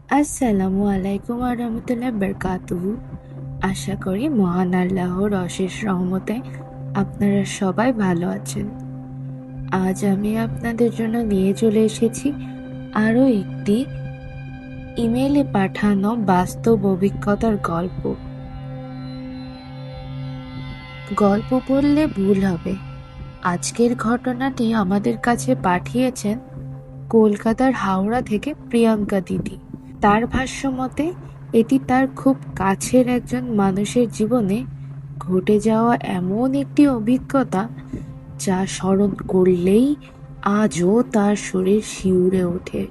আসসালামু আলাইকুম আরহামতুল্লাহ বারকাতুহু। আশা করি মহান আল্লাহর অশেষ রহমতে আপনারা সবাই ভালো আছেন। আজ আমি আপনাদের জন্য নিয়ে চলে এসেছি আরও একটি ইমেইলে পাঠানো বাস্তব অভিজ্ঞতার গল্প। গল্প বললে ভুল হবে। আজকের ঘটনাটি আমাদের কাছে পাঠিয়েছেন কলকাতার হাওড়া থেকে প্রিয়াঙ্কা দিদি। তার ভাষ্যমতে এটি তার খুব কাছের একজন মানুষের জীবনে ঘটে যাওয়া এমন একটি অভিজ্ঞতা যা স্মরণ করলেই আজও তার শরীর শিউরে ওঠে।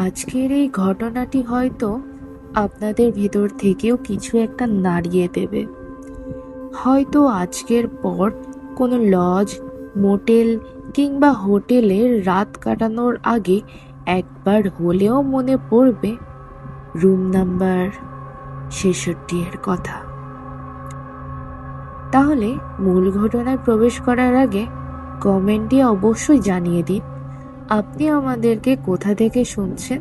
আজকের এই ঘটনাটি হয়তো আপনাদের ভেতর থেকেও কিছু একটা নাড়িয়ে দেবে। হয়তো আজকের পর কোনো লজ, মোটেল কিংবা হোটেলে রাত কাটানোর আগে একবার হলেও মনে পড়বে রুম নাম্বার ৬৬ এর কথা। তাহলে মূল ঘটনায় প্রবেশ করার আগে কমেন্টে অবশ্যই জানিয়ে দিন আপনি আমাদেরকে কোথা থেকে শুনছেন,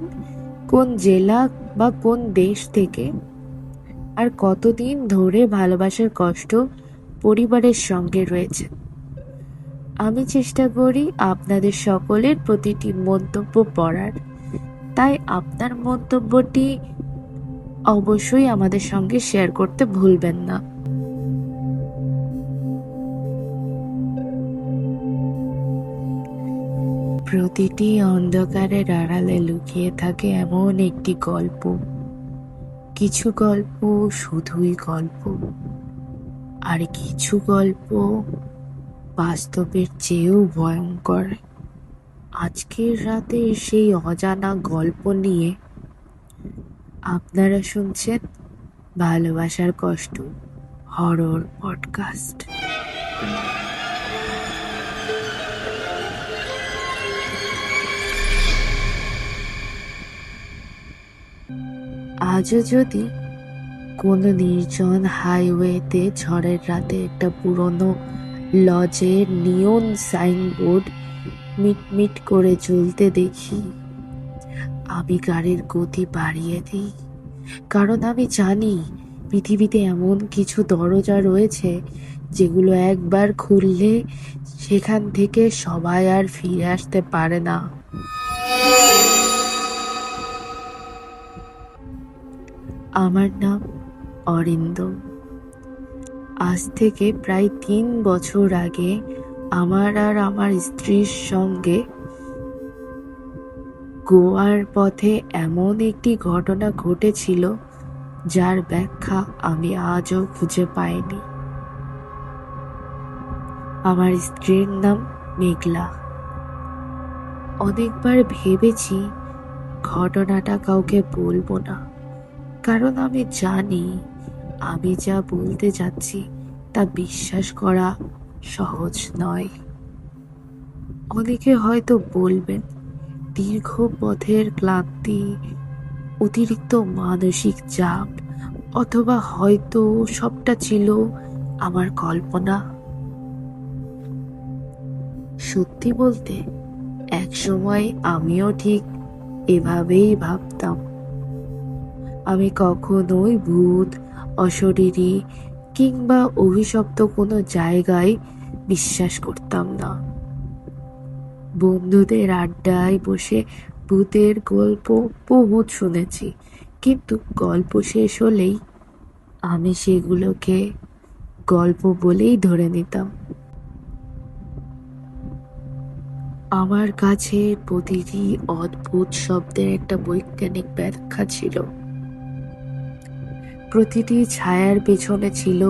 কোন জেলা বা কোন দেশ থেকে, আর কতদিন ধরে ভালোবাসার কষ্ট পরিবারের সঙ্গে রয়েছে। আমি চেষ্টা করি আপনাদের সকলের প্রতিটি মন্তব্য পড়ার, তাই আপনার মন্তব্যটি অবশ্যই আমাদের সঙ্গে শেয়ার করতে ভুলবেন না। প্রতিটি অন্ধকারের আড়ালে লুকিয়ে থাকে এমন একটি গল্প। কিছু গল্প শুধুই গল্প, আর কিছু গল্প বাস্তবের চেয়েও ভয়ঙ্কর। আজকের রাতে সেই অজানা গল্প নিয়ে আপনারা শুনছেন ভালোবাসার কষ্ট হরর পডকাস্ট। আজও যদি কোনো নির্জন হাইওয়েতে ঝড়ের রাতে একটা পুরনো লজের নিয়ন সাইনবোর্ড মিটমিট করে জ্বলতে দেখি, আমি গাড়ির গতি বাড়িয়ে দিই। কারণ আমি জানি পৃথিবীতে এমন কিছু দরজা রয়েছে যেগুলো একবার খুললে সেখান থেকে সবাই আর ফিরে আসতে পারে না। আমার নাম অরিন্দম। আজ থেকে প্রায় ৩ বছর আগে আমার আর আমার স্ত্রীর সঙ্গে গোয়ার পথে এমন একটি ঘটনা ঘটেছিল যার ব্যাখ্যা আমি আজও খুঁজে পাইনি। আমার স্ত্রীর নাম মেঘলা। অনেকবার ভেবেছি ঘটনাটা কাউকে বলবো না, কারণ আমি জানি আমি যা বলতে যাচ্ছি তা বিশ্বাস করা সহজ নয়। অনেকে হয়তো বলবেন দীর্ঘ পথের ক্লান্তি, অতিরিক্ত মানসিক চাপ, অথবা হয়তো সবটা ছিল আমার কল্পনা। সত্যি বলতে একসময় আমিও ঠিক এভাবেই ভাবতাম। আমি কখনোই ভূত, অশরীরী কিংবা অভিশপ্ত কোনো জায়গায় বিশ্বাস করতাম না। বন্ধুদের আড্ডায় বসে ভূতের গল্প বহুত শুনেছি, কিন্তু গল্প শেষ হলেই আমি সেগুলোকে গল্প বলেই ধরে নিতাম। আমার কাছে প্রতিটি অদ্ভুত শব্দের একটা বৈজ্ঞানিক ব্যাখ্যা ছিল। প্রতিটি ছায়ার পেছনে ছিল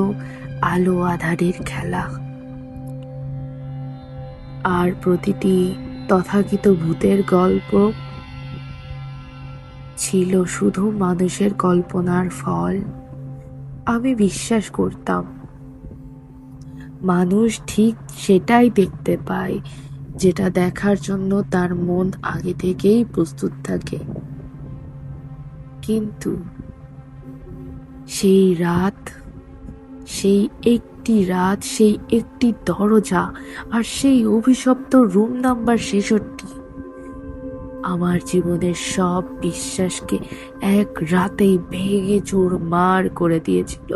আলো আঁধারের খেলা, আর প্রতিটি তথাকথিত ভূতের গল্প ছিল শুধু মানুষের কল্পনার ফল। আমি বিশ্বাস করতাম মানুষ ঠিক সেটাই দেখতে পায় যেটা দেখার জন্য তার মন আগে থেকেই প্রস্তুত থাকে। কিন্তু সেই রাত, সেই একটি রাত, সেই একটি দরজা, আর সেই অভিশপ্ত রুম নাম্বার ৬৬, আমার জীবনের সব বিশ্বাসকে এক রাতেই ভেঙে চুরমার করে দিয়েছিল।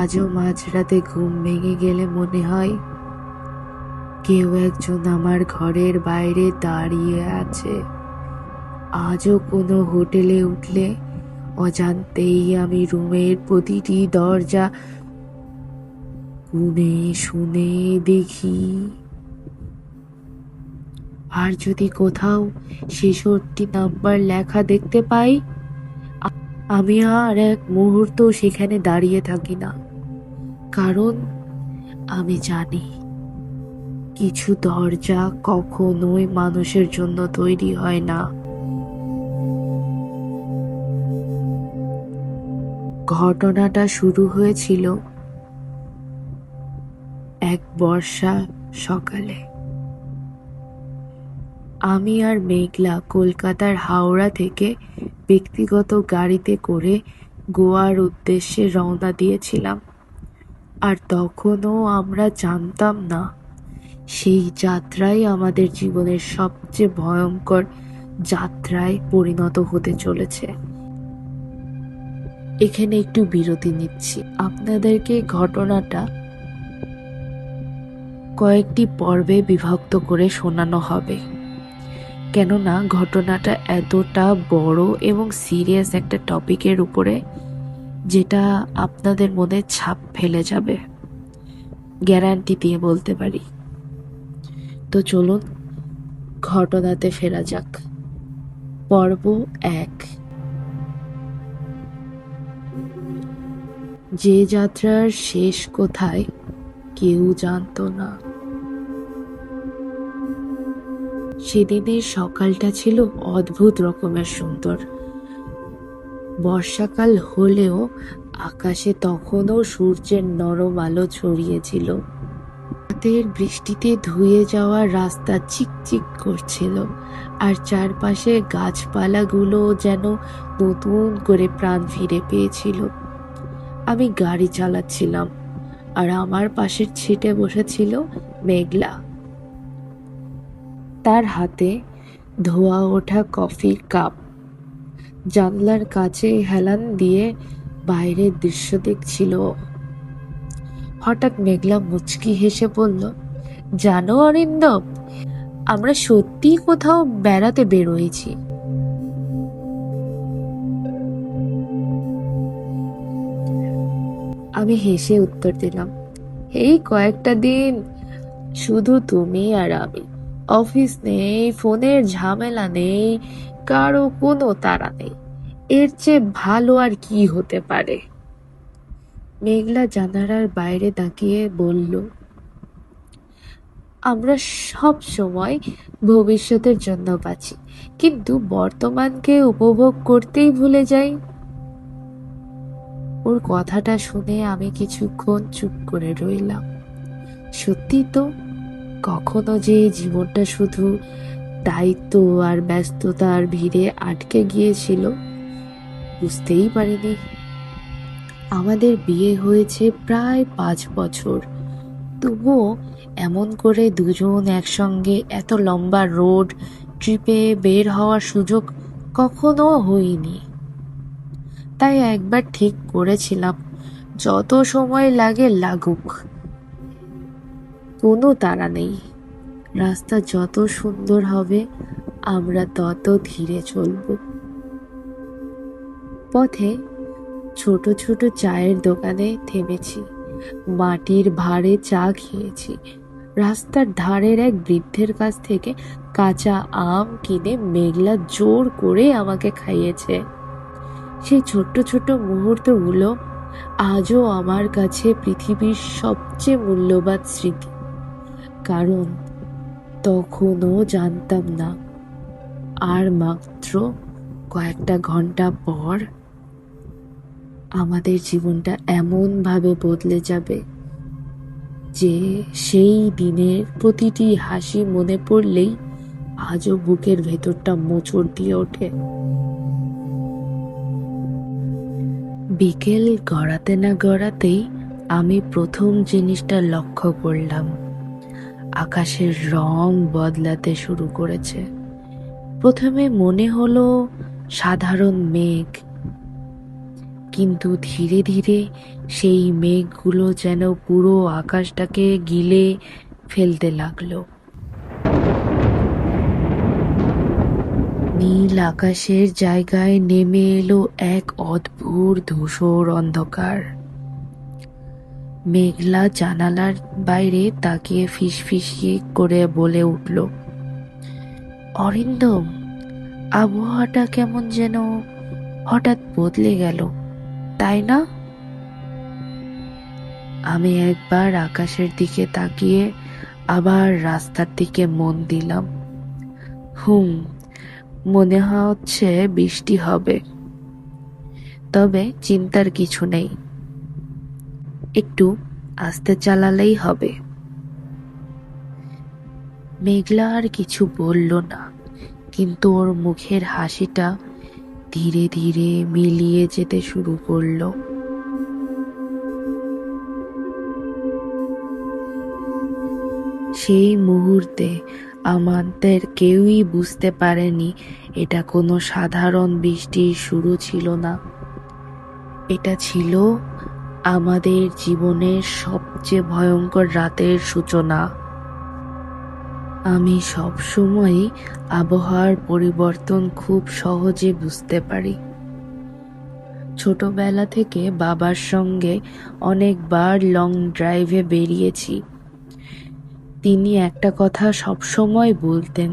আজও মাঝরাতে ঘুম ভেঙে গেলে মনে হয় কেউ একজন আমার ঘরের বাইরে দাঁড়িয়ে আছে। আজও কোনো হোটেলে উঠলে অজান্তেই আমি রুমের প্রতিটি দরজা গুনে শুনে দেখি। আর যদি কোথাও ৬৬ নাম্বার লেখা দেখতে পাই, আমি আর এক মুহূর্ত সেখানে দাঁড়িয়ে থাকি না। কারণ আমি জানি কিছু দরজা কখনোই মানুষের জন্য তৈরি হয় না। ঘটনাটা শুরু হয়েছিল এক বর্ষা সকালে। আমি আর মেঘলা কলকাতার হাওড়া থেকে ব্যক্তিগত গাড়িতে করে গোয়ার উদ্দেশ্যে রওনা দিয়েছিলাম। আর তখনও আমরা জানতাম না সেই যাত্রাই আমাদের জীবনের সবচেয়ে ভয়ঙ্কর যাত্রায় পরিণত হতে চলেছে। এখানে একটু বিরতি নিচ্ছি। আপনাদেরকে ঘটনাটা কয়েকটি পর্বে বিভক্ত করে শোনানো হবে, কেননা ঘটনাটা এতটা বড় এবং সিরিয়াস একটা টপিকের উপরে, যেটা আপনাদের মনে ছাপ ফেলে যাবে, গ্যারান্টি দিয়ে বলতে পারি। তো চলুন ঘটনাতে ফেরা যাক। পর্ব ১। যে যাত্রার শেষ কোথায় কেউ জানতো না। সেদিনের সকালটা ছিল অদ্ভুত রকমের সুন্দর। বর্ষাকাল হলেও আকাশে তখনও সূর্যের নরম আলো ছড়িয়েছিল। রাতের বৃষ্টিতে ধুয়ে যাওয়া রাস্তা চিকচিক করছিল, আর চারপাশে গাছপালাগুলো যেন নতুন করে প্রাণ ফিরে পেয়েছিল। আমি গাড়ি চালাচ্ছিলাম, আর আমার পাশের সিটে বসেছিল মেঘলা। তার হাতে ধোয়া ওঠা কফির কাপ। জানলার কাছে হেলান দিয়ে বাইরের দৃশ্য দেখছিল। হঠাৎ মেঘলা মুচকি হেসে বলল, জানো অরিন্দম, আমরা সত্যিই কোথাও বেড়াতে বেরোয়েছি। আমি হেসে উত্তর দিলাম, এই কয়েকটা দিন শুধু তুমি আর আমি। অফিস নেই, ফোনের ঝামেলা নেই, কারো কোনো তাড়া নেই। এর চেয়ে ভালো আর কি হতে পারে? মেঘলা জানালার বাইরে তাকিয়ে বলল, আমরা সব সময় ভবিষ্যতের জন্য বাঁচি, কিন্তু বর্তমানকে উপভোগ করতেই ভুলে যাই। ওর কথাটা শুনে আমি কিছুক্ষণ চুপ করে রইলাম। সত্যি তো, কখনো যে জীবনটা শুধু দায়িত্ব আর ব্যস্ততার ভিড়ে আটকে গিয়েছিল বুঝতেই পারিনি। আমাদের বিয়ে হয়েছে প্রায় ৫ বছর, তবুও এমন করে দুজন একসঙ্গে এত লম্বা রোড ট্রিপে বের হওয়ার সুযোগ কখনো হয়নি। তাই একবার ঠিক করেছিলাম, যত সময় লাগে লাগুক, কোনো তাড়া নেই। রাস্তা যত সুন্দর হবে আমরা তত ধীরে চলব। পথে ছোট ছোট চায়ের দোকানে থেমেছি, মাটির ভাঁড়ে চা খেয়েছি। রাস্তার ধারের এক বৃদ্ধের কাছ থেকে কাঁচা আম কিনে মেঘলা জোর করে আমাকে খাইয়েছে। সেই ছোট্ট ছোট্ট মুহূর্তগুলো আজও আমার কাছে পৃথিবীর সবচেয়ে মূল্যবান স্মৃতি। কারণ তখনও জানতাম না আর মাত্র কয়েকটা ঘন্টা পর আমাদের জীবনটা এমনভাবে বদলে যাবে যে সেই দিনের প্রতিটি হাসি মনে পড়লেই আজও বুকের ভেতরটা মোচড় দিয়ে ওঠে। বিকেল গড়াতে না গড়াতেই আমি প্রথম জিনিসটা লক্ষ্য করলাম, আকাশের রং বদলাতে শুরু করেছে। প্রথমে মনে হলো সাধারণ মেঘ, কিন্তু ধীরে ধীরে সেই মেঘগুলো যেন পুরো আকাশটাকে গিলে ফেলতে লাগলো। নীল আকাশের জায়গায় নেমে এলো এক অদ্ভুত ধূসর অন্ধকার। মেঘলা জানালার বাইরে তাকিয়ে ফিসফিসিয়ে করে বলে উঠল, অরিন্দম, আবহাওয়াটা কেমন যেন হঠাৎ বদলে গেল, তাই না? আমি একবার আকাশের দিকে তাকিয়ে আবার রাস্তার দিকে মন দিলাম। মনে হচ্ছে বৃষ্টি হবে, তবে চিন্তার কিছু নেই, একটু আস্তে চালালেই হবে। মেঘলা আর কিছু বলল না, কিন্তু ওর মুখের হাসিটা ধীরে ধীরে মিলিয়ে যেতে শুরু করলো। সেই মুহূর্তে আমাদের কেউই বুঝতে পারেনি এটা কোনো সাধারণ বৃষ্টির শুরু ছিল না, এটা ছিল আমাদের জীবনের সবচেয়ে ভয়ঙ্কর রাতের সূচনা। আমি সবসময় আবহাওয়ার পরিবর্তন খুব সহজে বুঝতে পারি। ছোটবেলা থেকে বাবার সঙ্গে অনেকবার লং ড্রাইভে বেরিয়েছি। তিনি একটা কথা সবসময় বলতেন,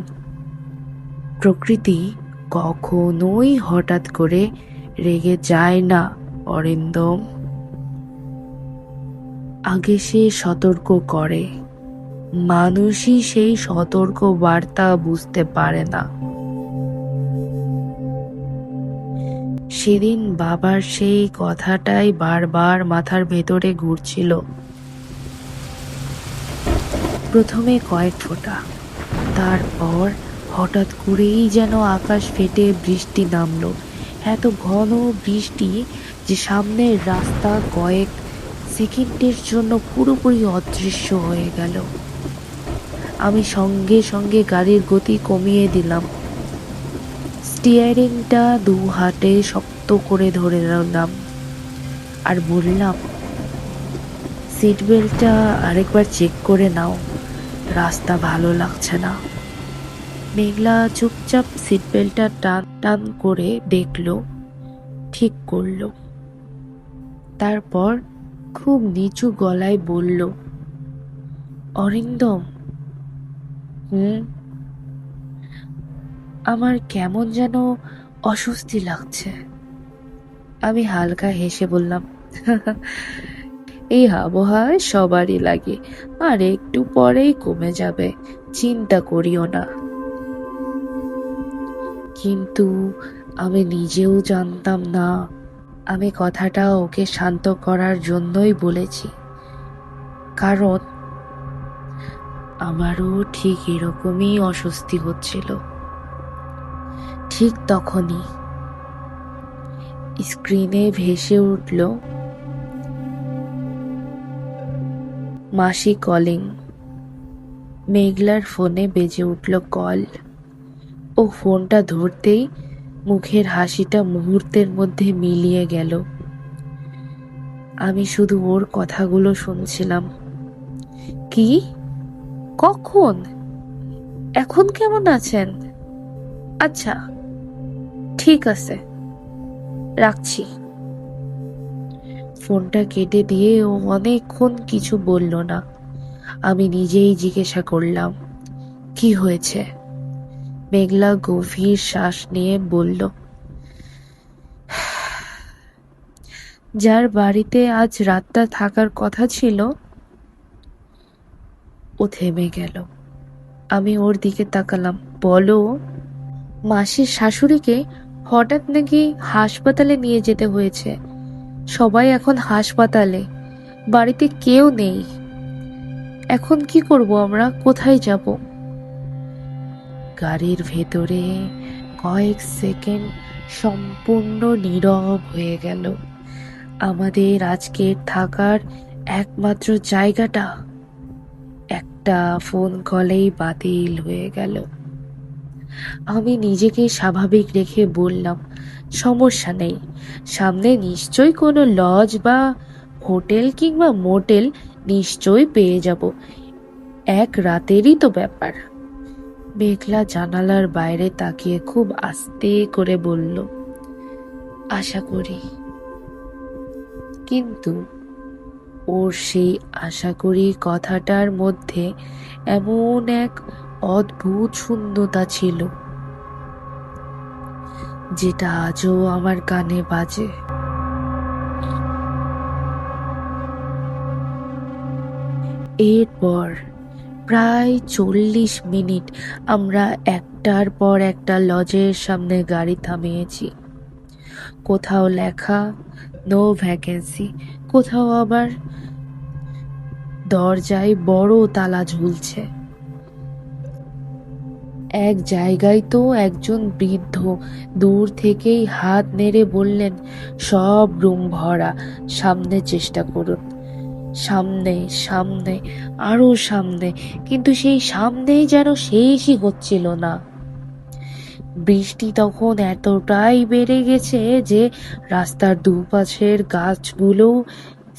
প্রকৃতি কখনোই হঠাৎ করে রেগে যায় না অরিন্দম, আগে সে সতর্ক করে, মানুষই সেই সতর্ক বার্তা বুঝতে পারে না। সেদিন বাবার সেই কথাটাই বারবার মাথার ভেতরে ঘুরছিল। প্রথমে কয়েক ফোঁটা, তারপর হঠাৎ করেই যেন আকাশ ফেটে বৃষ্টি নামলো। এত ঘন বৃষ্টি যে সামনের রাস্তা কয়েক সেকেন্ডের জন্য পুরোপুরি অদৃশ্য হয়ে গেল। আমি সঙ্গে সঙ্গে গাড়ির গতি কমিয়ে দিলাম, স্টিয়ারিংটা দু হাতে শক্ত করে ধরে নিলাম আর বললাম, সিট বেল্টটা আরেকবার চেক করে নাও, রাস্তা ভালো লাগছে না। মেঘলা চুপচাপ সিট বেল্টটা টান টান করে দেখলো, ঠিক করলো। তারপর খুব নিচু গলায় বলল, অরিন্দম, আমার কেমন যেন অস্বস্তি লাগছে। আমি হালকা হেসে বললাম, এই আবহাওয়ায় সবারই লাগে, আর একটু পরেই কমে যাবে, চিন্তা করিও না। কিন্তু আমি নিজেও জানতাম না আমি কথাটা ওকে শান্ত করার জন্যই বলেছি, কারণ আমারও ঠিক এরকমই অস্বস্তি হচ্ছিল। ঠিক তখনই স্ক্রিনে ভেসে উঠল মাসি কলিং। মেঘলার ফোনে বেজে উঠল কল। ও ফোনটা ধরতেই মুখের হাসিটা মুহূর্তের মধ্যে মিলিয়ে গেল। আমি শুধু ওর কথাগুলো শুনছিলাম। কি? কখন? এখন কেমন আছেন? আচ্ছা, ঠিক আছে, রাখছি। ফোনটা কেটে দিয়ে ও অনেকক্ষণ কিছু বলল না। আমি নিজেই জিজ্ঞাসা করলাম, কি হয়েছে? মেঘলা গভীর শ্বাস নিয়ে বলল, যার বাড়িতে আজ রাতটা থাকার কথা ছিল ও থেমে গেল। আমি ওর দিকে তাকালাম। বলো? মাসির শাশুড়িকে হঠাৎ নাকি হাসপাতালে নিয়ে যেতে হয়েছে। সবাই এখন হাসপাতালে, বাড়িতে কেউ নেই। এখন কি করব আমরা? কোথায় যাব? গাড়ির ভেতরে কয়েক সেকেন্ড সম্পূর্ণ নীরব হয়ে গেল। আমাদের আজকের থাকার একমাত্র জায়গাটা, একটা একটা ফোন কলেই বাতিল হয়ে গেল। আমি নিজেকে স্বাভাবিক রেখে বললাম, সমস্যা নেই, সামনে নিশ্চয়ই কোনো লজ বা হোটেল কিংবা মোটেল নিশ্চয়ই পেয়ে যাব, এক রাতেরই তো ব্যাপার। মেঘলা জানালার বাইরে তাকিয়ে খুব আস্তে করে বলল, আশা করি। কিন্তু ওর সেই আশা করি কথাটার মধ্যে এমন এক অদ্ভুত শূন্যতা ছিল যেটা আজও আমার কানে বাজে। এরপর প্রায় 40 মিনিট আমরা একটার পর একটা লজের সামনে গাড়ি থামিয়েছি। কোথাও লেখা নো ভ্যাকেন্সি, কোথাও আবার দরজায় বড় তালা ঝুলছে। এক জায়গায় তো একজন বৃদ্ধ দূর থেকেই হাত নেড়ে বললেন, সব রুম ভরা, সামনে চেষ্টা করুন। সামনে সামনে আরো সামনে, কিন্তু সেই সামনেই যেন শেষই হচ্ছিল না। বৃষ্টি তখন এতটাই বেড়ে গেছে যে রাস্তার দুপাশের গাছগুলোও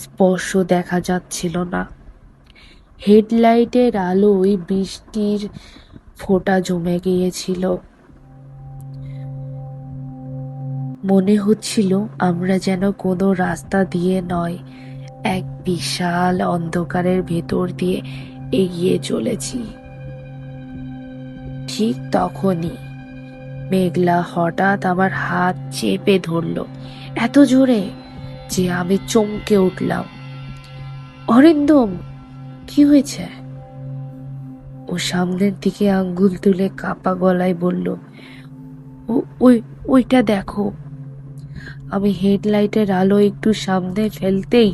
স্পর্শ দেখা যাচ্ছিল না। হেডলাইটের আলোয় বৃষ্টির ফোঁটা জমে গিয়েছিল। মনে হচ্ছিল আমরা যেন কোনো রাস্তা দিয়ে নয়, এক বিশাল অন্ধকারের ভেতর দিয়ে এগিয়ে চলেছি। ঠিক তখনই মেঘলা হঠাৎ আমার হাত চেপে ধরল, এত জোরে যে আমি চমকে উঠলাম। অরিন্দম, কি হয়েছে? ও সামনের দিকে আঙ্গুল তুলে কাপা গলায় বলল, ওই ওইটা দেখো। আমি হেডলাইটের আলো একটু সামনে ফেলতেই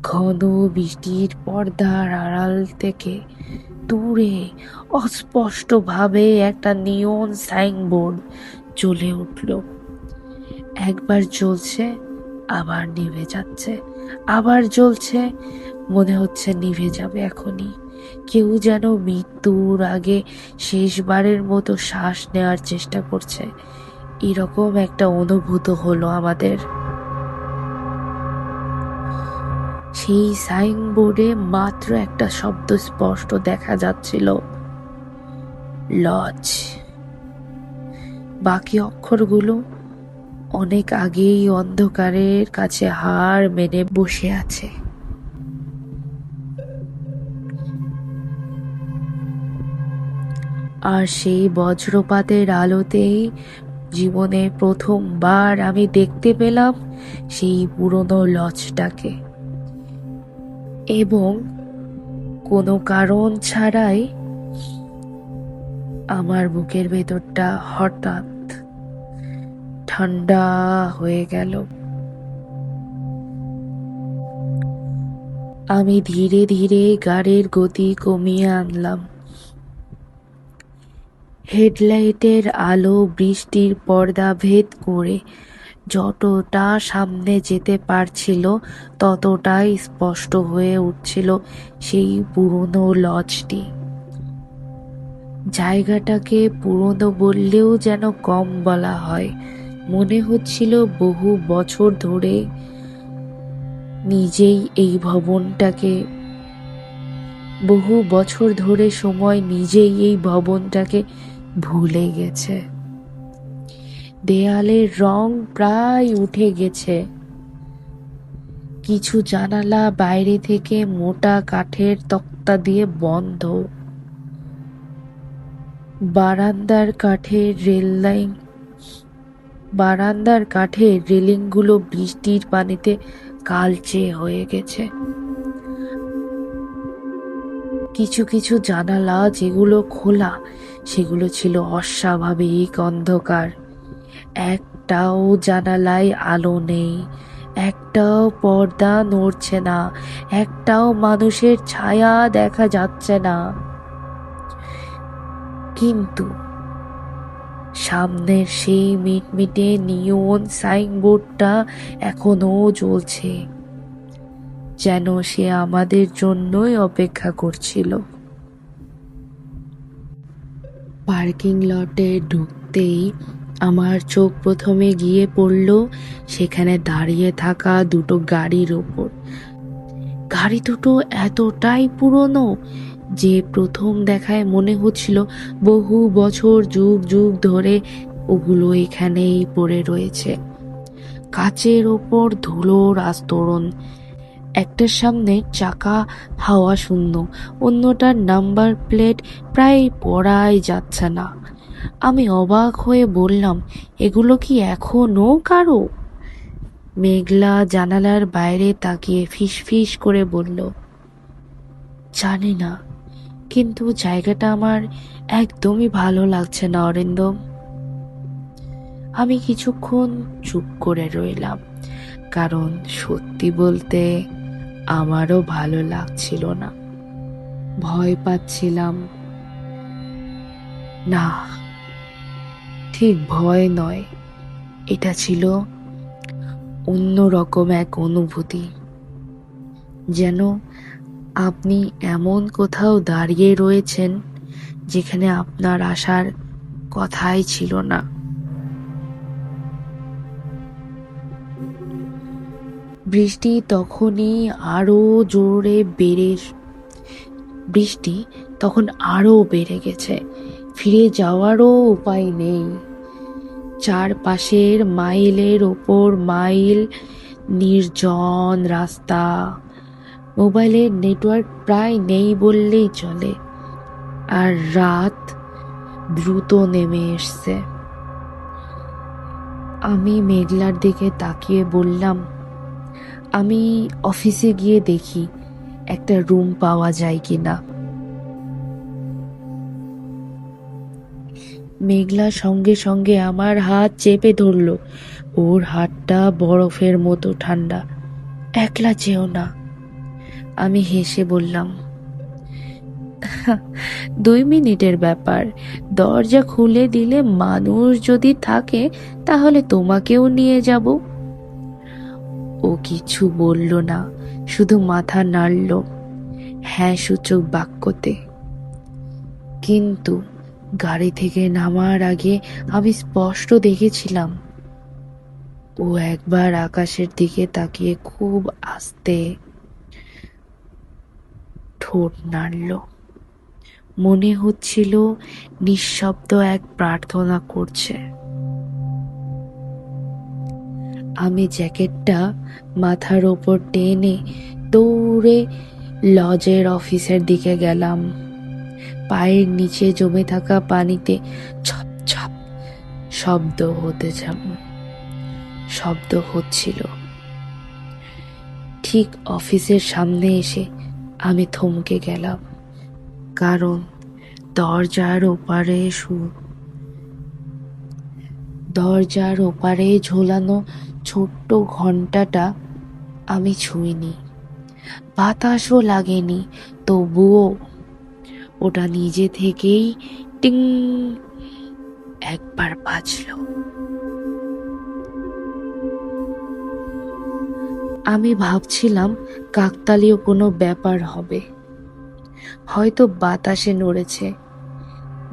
ঘন বৃষ্টির পর্দার আড়াল থেকে দূরে অস্পষ্ট ভাবে একটা নিয়ন সাইনবোর্ড জ্বলে উঠল। একবার জ্বলছে, আবার নিভে যাচ্ছে, আবার জ্বলছে, মনে হচ্ছে নিভে যাবে এখনই। কেউ যেন মৃত্যুর আগে শেষবারের মতো শ্বাস নেওয়ার চেষ্টা করছে, এরকম একটা অনুভূত হলো আমাদের। সেই সাইনবোর্ডে মাত্র একটা শব্দ স্পষ্ট দেখা যাচ্ছিল, লজ। বাকি অক্ষরগুলো অনেক আগেই অন্ধকারের কাছে হার মেনে বসে আছে। আর সেই বজ্রপাতের আলোতেই জীবনে প্রথমবার আমি দেখতে পেলাম সেই পুরনো লজটাকে, এবং কোনো কারণ ছাড়াই আমার বুকের ভেতরটা হঠাৎ ঠান্ডা হয়ে গেল। আমি ধীরে ধীরে গাড়ির গতি কমিয়ে আনলাম। হেডলাইটের আলো বৃষ্টির পর্দা ভেদ করে যতটা সামনে যেতে পারছিল ততটাই স্পষ্ট হয়ে উঠছিল সেই পুরনো লজটি। জায়গাটাকে পুরনো বললেও যেন কম বলা হয়। মনে হচ্ছিল বহু বছর ধরে সময় নিজেই এই ভবনটাকে ভুলে গেছে। দেয়ালের রং প্রায় উঠে গেছে, কিছু জানালা বাইরে থেকে মোটা কাঠের তক্তা দিয়ে বন্ধ। বারান্দার কাঠের রেলিংগুলো বৃষ্টির পানিতে কালচে হয়ে গেছে। কিছু কিছু জানালা যেগুলো খোলা, সেগুলো ছিল অস্বাভাবিক অন্ধকার। একটাও জানালায় আলো নেই, একটাও পর্দা নড়ছে না, একটাও মানুষের ছায়া দেখা যাচ্ছে না। কিন্তু সামনের সেই মিটমিটে নিয়ন সাইনবোর্ডটা এখনো জ্বলছে, যেন সে আমাদের জন্যই অপেক্ষা করছিল। পার্কিং লটে ঢুকতেই আমার চোখ প্রথমে গিয়ে পড়ল সেখানে দাঁড়িয়ে থাকা দুটো গাড়ির ওপর। গাড়ি দুটো এতটাই পুরনো যে প্রথম দেখায় মনে হচ্ছিল বহু বছর যুগ যুগ ধরে ওগুলো এখানেই পড়ে রয়েছে। কাচের ওপর ধুলোর আস্তরণ, একটার সামনে চাকা হাওয়া শূন্য, অন্যটার নাম্বার প্লেট প্রায় পড়াই যাচ্ছে না। আমি অবাক হয়ে বললাম, এগুলো কি এখনো কারো? মেঘলা জানালার বাইরে তাকিয়ে ফিসফিস করে বলল, জানি না, কিন্তু জায়গাটা আমার একদমই ভালো লাগছে না অরিন্দম। আমি কিছুক্ষণ চুপ করে রইলাম, কারণ সত্যি বলতে আমারও ভালো লাগছিল না। ভয় পাচ্ছিলাম। না, ঠিক ভয় নয়, এটা ছিল অন্যরকম এক অনুভূতি। যেন আপনি এমন কোথাও দাঁড়িয়ে রয়েছেন যেখানে আপনার আসার কথাই ছিল না। বৃষ্টি তখনই আরো জোরে বেড়ে বৃষ্টি তখন আরো বেড়ে গেছে। ফিরে যাওয়ারও উপায় নেই। চারপাশের মাইলের ওপর মাইল নির্জন রাস্তা, মোবাইলের নেটওয়ার্ক প্রায় নেই বললেই চলে, আর রাত দ্রুত নেমে এসছে। আমি মেঘলার দিকে তাকিয়ে বললাম, আমি অফিসে গিয়ে দেখি একটা রুম পাওয়া যায় কিনা। মেঘলা সঙ্গে সঙ্গে আমার হাত চেপে ধরল। ওর হাতটা বরফের মতো ঠান্ডা। একলা যেও না। আমি হেসে বললাম, 2 মিনিটের ব্যাপার, দরজা খুলে দিলে মানুষ যদি থাকে তাহলে তোমাকেও নিয়ে যাব। ও কিছু বলল না, শুধু মাথা নাড়ল হ্যাঁ সূচক বাক্যতে। কিন্তু গাড়ি থেকে নামার আগে আমি স্পষ্ট দেখেছিলাম ও একবার আকাশের দিকে তাকিয়ে খুব আস্তে ঠোঁট নাড়ল। মনে হচ্ছিল নিঃশব্দ এক প্রার্থনা করছে। আমি জ্যাকেটটা মাথার ওপর টেনে দৌড়ে লজের অফিসের দিকে গেলাম। পায়ের নিচে জমে থাকা পানিতে ছপ ছপ শব্দ হচ্ছিল। ঠিক অফিসের সামনে এসে আমি থমকে গেলাম, কারণ দরজার ওপারে ঝোলানো ছোট্ট ঘন্টাটা আমি ছুঁইনি, বাতাসও লাগেনি, তবুও ওটা নিজে থেকেই টিং একবার বাজলো। আমি ভাবছিলাম কাকতালীয় কোনো ব্যাপার হবে, হয়তো বাতাসে নড়েছে।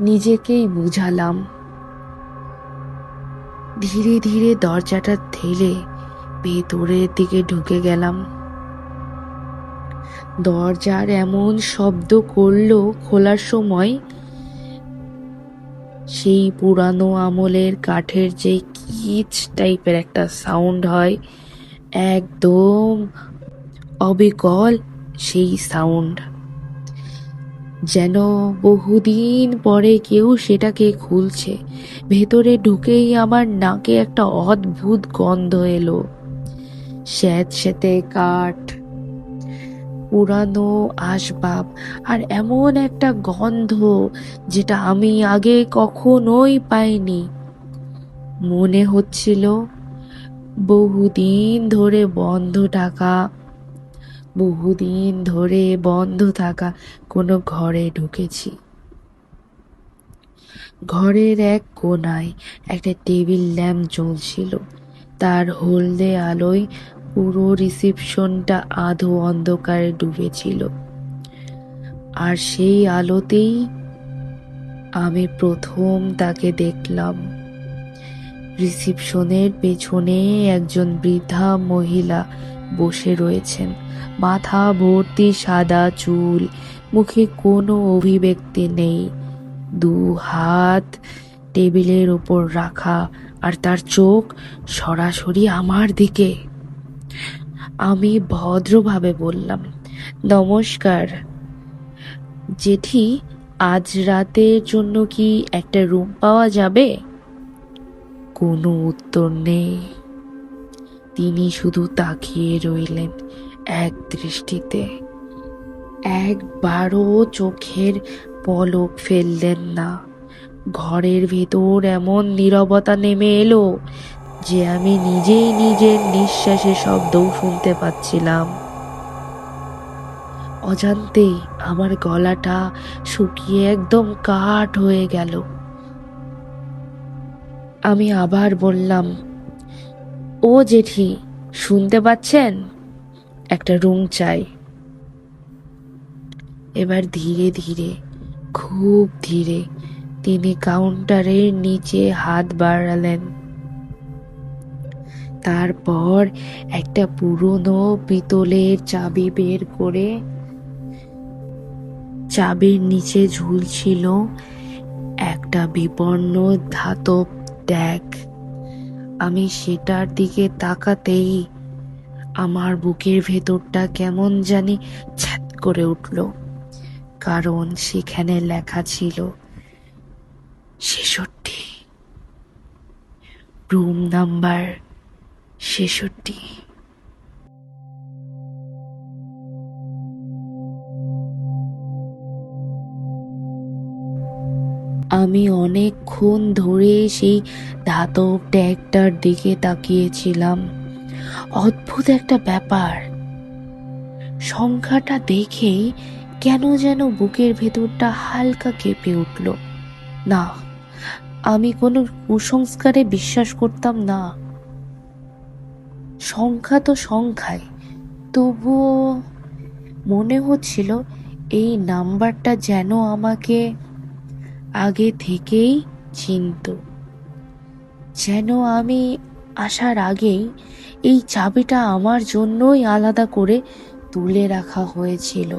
নিজেকেই বুঝালাম। ধীরে ধীরে দরজাটা ঠেলে ভেতরের দিকে ঢুকে গেলাম। দরজার এমন শব্দ করলো খোলার সময়, সেই পুরানো আমলের কাঠের যে কিচ টাইপের একটা সাউন্ড হয়, একদম অবিকল সেই সাউন্ড, যেন বহুদিন পরে কেউ সেটাকে খুলছে। ভেতরে ঢুকেই আমার নাকে একটা অদ্ভুত গন্ধ এলো। স্যাঁতস্যাঁতে কাঠ, পুরানো আসবাব, আর এমন একটা গন্ধ যেটা আমি আগে কখনোই পাইনি। মনে হচ্ছিল বহুদিন ধরে বন্ধ থাকা কোনো ঘরে ঢুকেছি। ঘরের এক কোণায় একটা টেবিল ল্যাম্প জ্বলছিল। তার হলদে আলোয় পুরো রিসেপশনটা আধো অন্ধকারে ডুবেছিল। আর সেই আলোতেই আমি প্রথম তাকে দেখলাম রিসিপশনের পেছনে একজন বৃদ্ধা মহিলা বসে রয়েছেন। মাথা ভর্তি সাদা চুল, মুখে কোনো অভিব্যক্তি নেই, দু হাত টেবিলের উপর রাখা, আর তার চোখ সরাসরি আমার দিকে। আমি ভদ্রভাবে বললাম, নমস্কার জেঠি, আজ রাতের জন্য কি একটা রুম পাওয়া যাবে? কোনো উত্তর নেই। তিনি শুধু তাকিয়ে রইলেন এক দৃষ্টিতে, একবারও চোখের পলক ফেললেন না। ঘরের ভেতর এমন নীরবতা নেমে এলো যে আমি নিজেই নিজের নিঃশ্বাসের শব্দও শুনতে পাচ্ছিলাম। অজান্তেই আমার গলাটা শুকিয়ে একদম কাঠ হয়ে গেল। আমি আবার বললাম, ও জেঠি, শুনতে পাচ্ছেন? একটা রুম চাই। এবার ধীরে ধীরে, খুব ধীরে তিনি কাউন্টারের নিচে হাত বাড়ালেন। তারপর একটা পুরনো পিতলের চাবি বের করে, চাবির নিচে ঝুলছিল একটা বিবর্ণ ধাতব ট্যাগ। আমি সেটার দিকে তাকাতেই আমার বুকের ভেতরটা কেমন জানি ছ্যাদ করে উঠল, কারণ সেখানে লেখা ছিল 66, রুম নাম্বার 66। আমি অনেকক্ষণ ধরে সেই ধাতব ট্যাগটার দিকে তাকিয়েছিলাম। অদ্ভুত একটা ব্যাপার, সংখ্যাটা দেখেই কেন যেন বুকের ভেতরটা হালকা কেঁপে উঠল। না, আমি কোনো কুসংস্কারে বিশ্বাস করতাম না। সংখ্যা তো সংখ্যাই, তবুও মনে হচ্ছিল এই নাম্বারটা যেন আমাকে আগে থেকেই চিনত, যেন আমি আসার আগেই এই চাবিটা আমার জন্যই আলাদা করে তুলে রাখা হয়েছিল।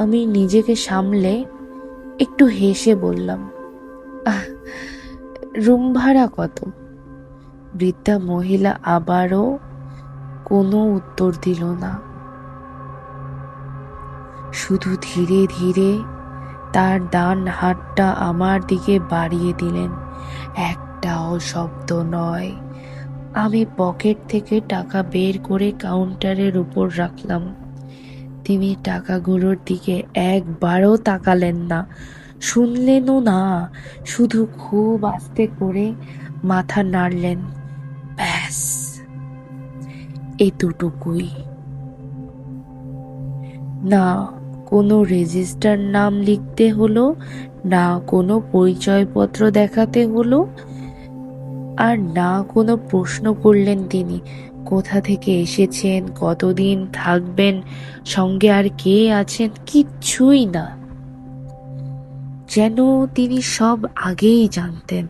আমি নিজেকে সামলে একটু হেসে বললাম, রুম ভাড়া কত? বৃদ্ধা মহিলা আবারও কোনো উত্তর দিল না, শুধু ধীরে ধীরে তার ডান হাতটা আমার দিকে বাড়িয়ে দিলেন। একটাও শব্দ নয়। আমি পকেট থেকে টাকা বের করে কাউন্টারের উপর রাখলাম। তিনি টাকাগুলোর দিকে একবারও তাকালেন না, শুনলেনও না, শুধু খুব আস্তে করে মাথা নাড়লেন। ব্যাস, এতটুকুই। না কোনো রেজিস্টার নাম লিখতে হলো, না কোনো পরিচয়পত্র দেখাতে হলো, আর না কোনো প্রশ্ন করলেন তিনি কোথা থেকে এসেছেন, কতদিন থাকবেন, সঙ্গে আর কে আছেন, কিচ্ছুই না। যেন তিনি সব আগেই জানতেন।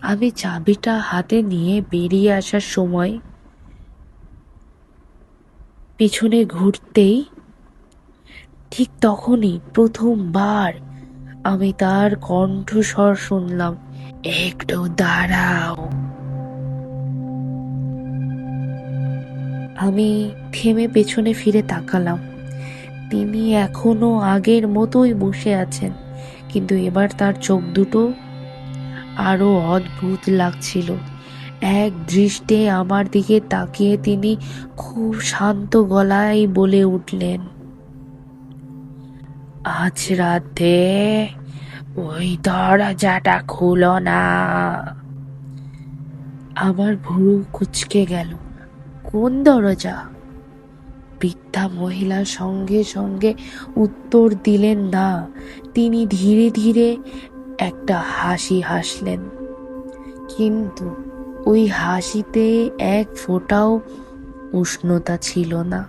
আমি চাবিটা হাতে নিয়ে বেরিয়ে আসার সময় পিছনে ঘুরতেই ঠিক তখনই প্রথমবার আমি তার কণ্ঠস্বর শুনলাম, একটু দাঁড়াও। আমি থেমে পেছনে ফিরে তাকালাম। তিনি এখনো আগের মতোই বসে আছেন, কিন্তু এবার তার চোখ দুটো আরো অদ্ভুত লাগছিল। এক দৃষ্টে আমার দিকে তাকিয়ে তিনি খুব শান্ত গলায় বলে উঠলেন, আজ রাতে ওই দরজাটা খুলো না। আমার ভুরু কুঁচকে গেল। কোন দরজা? বৃদ্ধা মহিলা সঙ্গে সঙ্গে উত্তর দিলেন না। তিনি ধীরে ধীরে একটা হাসি হাসলেন, কিন্তু ওই হাসিতে এক ফোঁটাও উষ্ণতা ছিল না।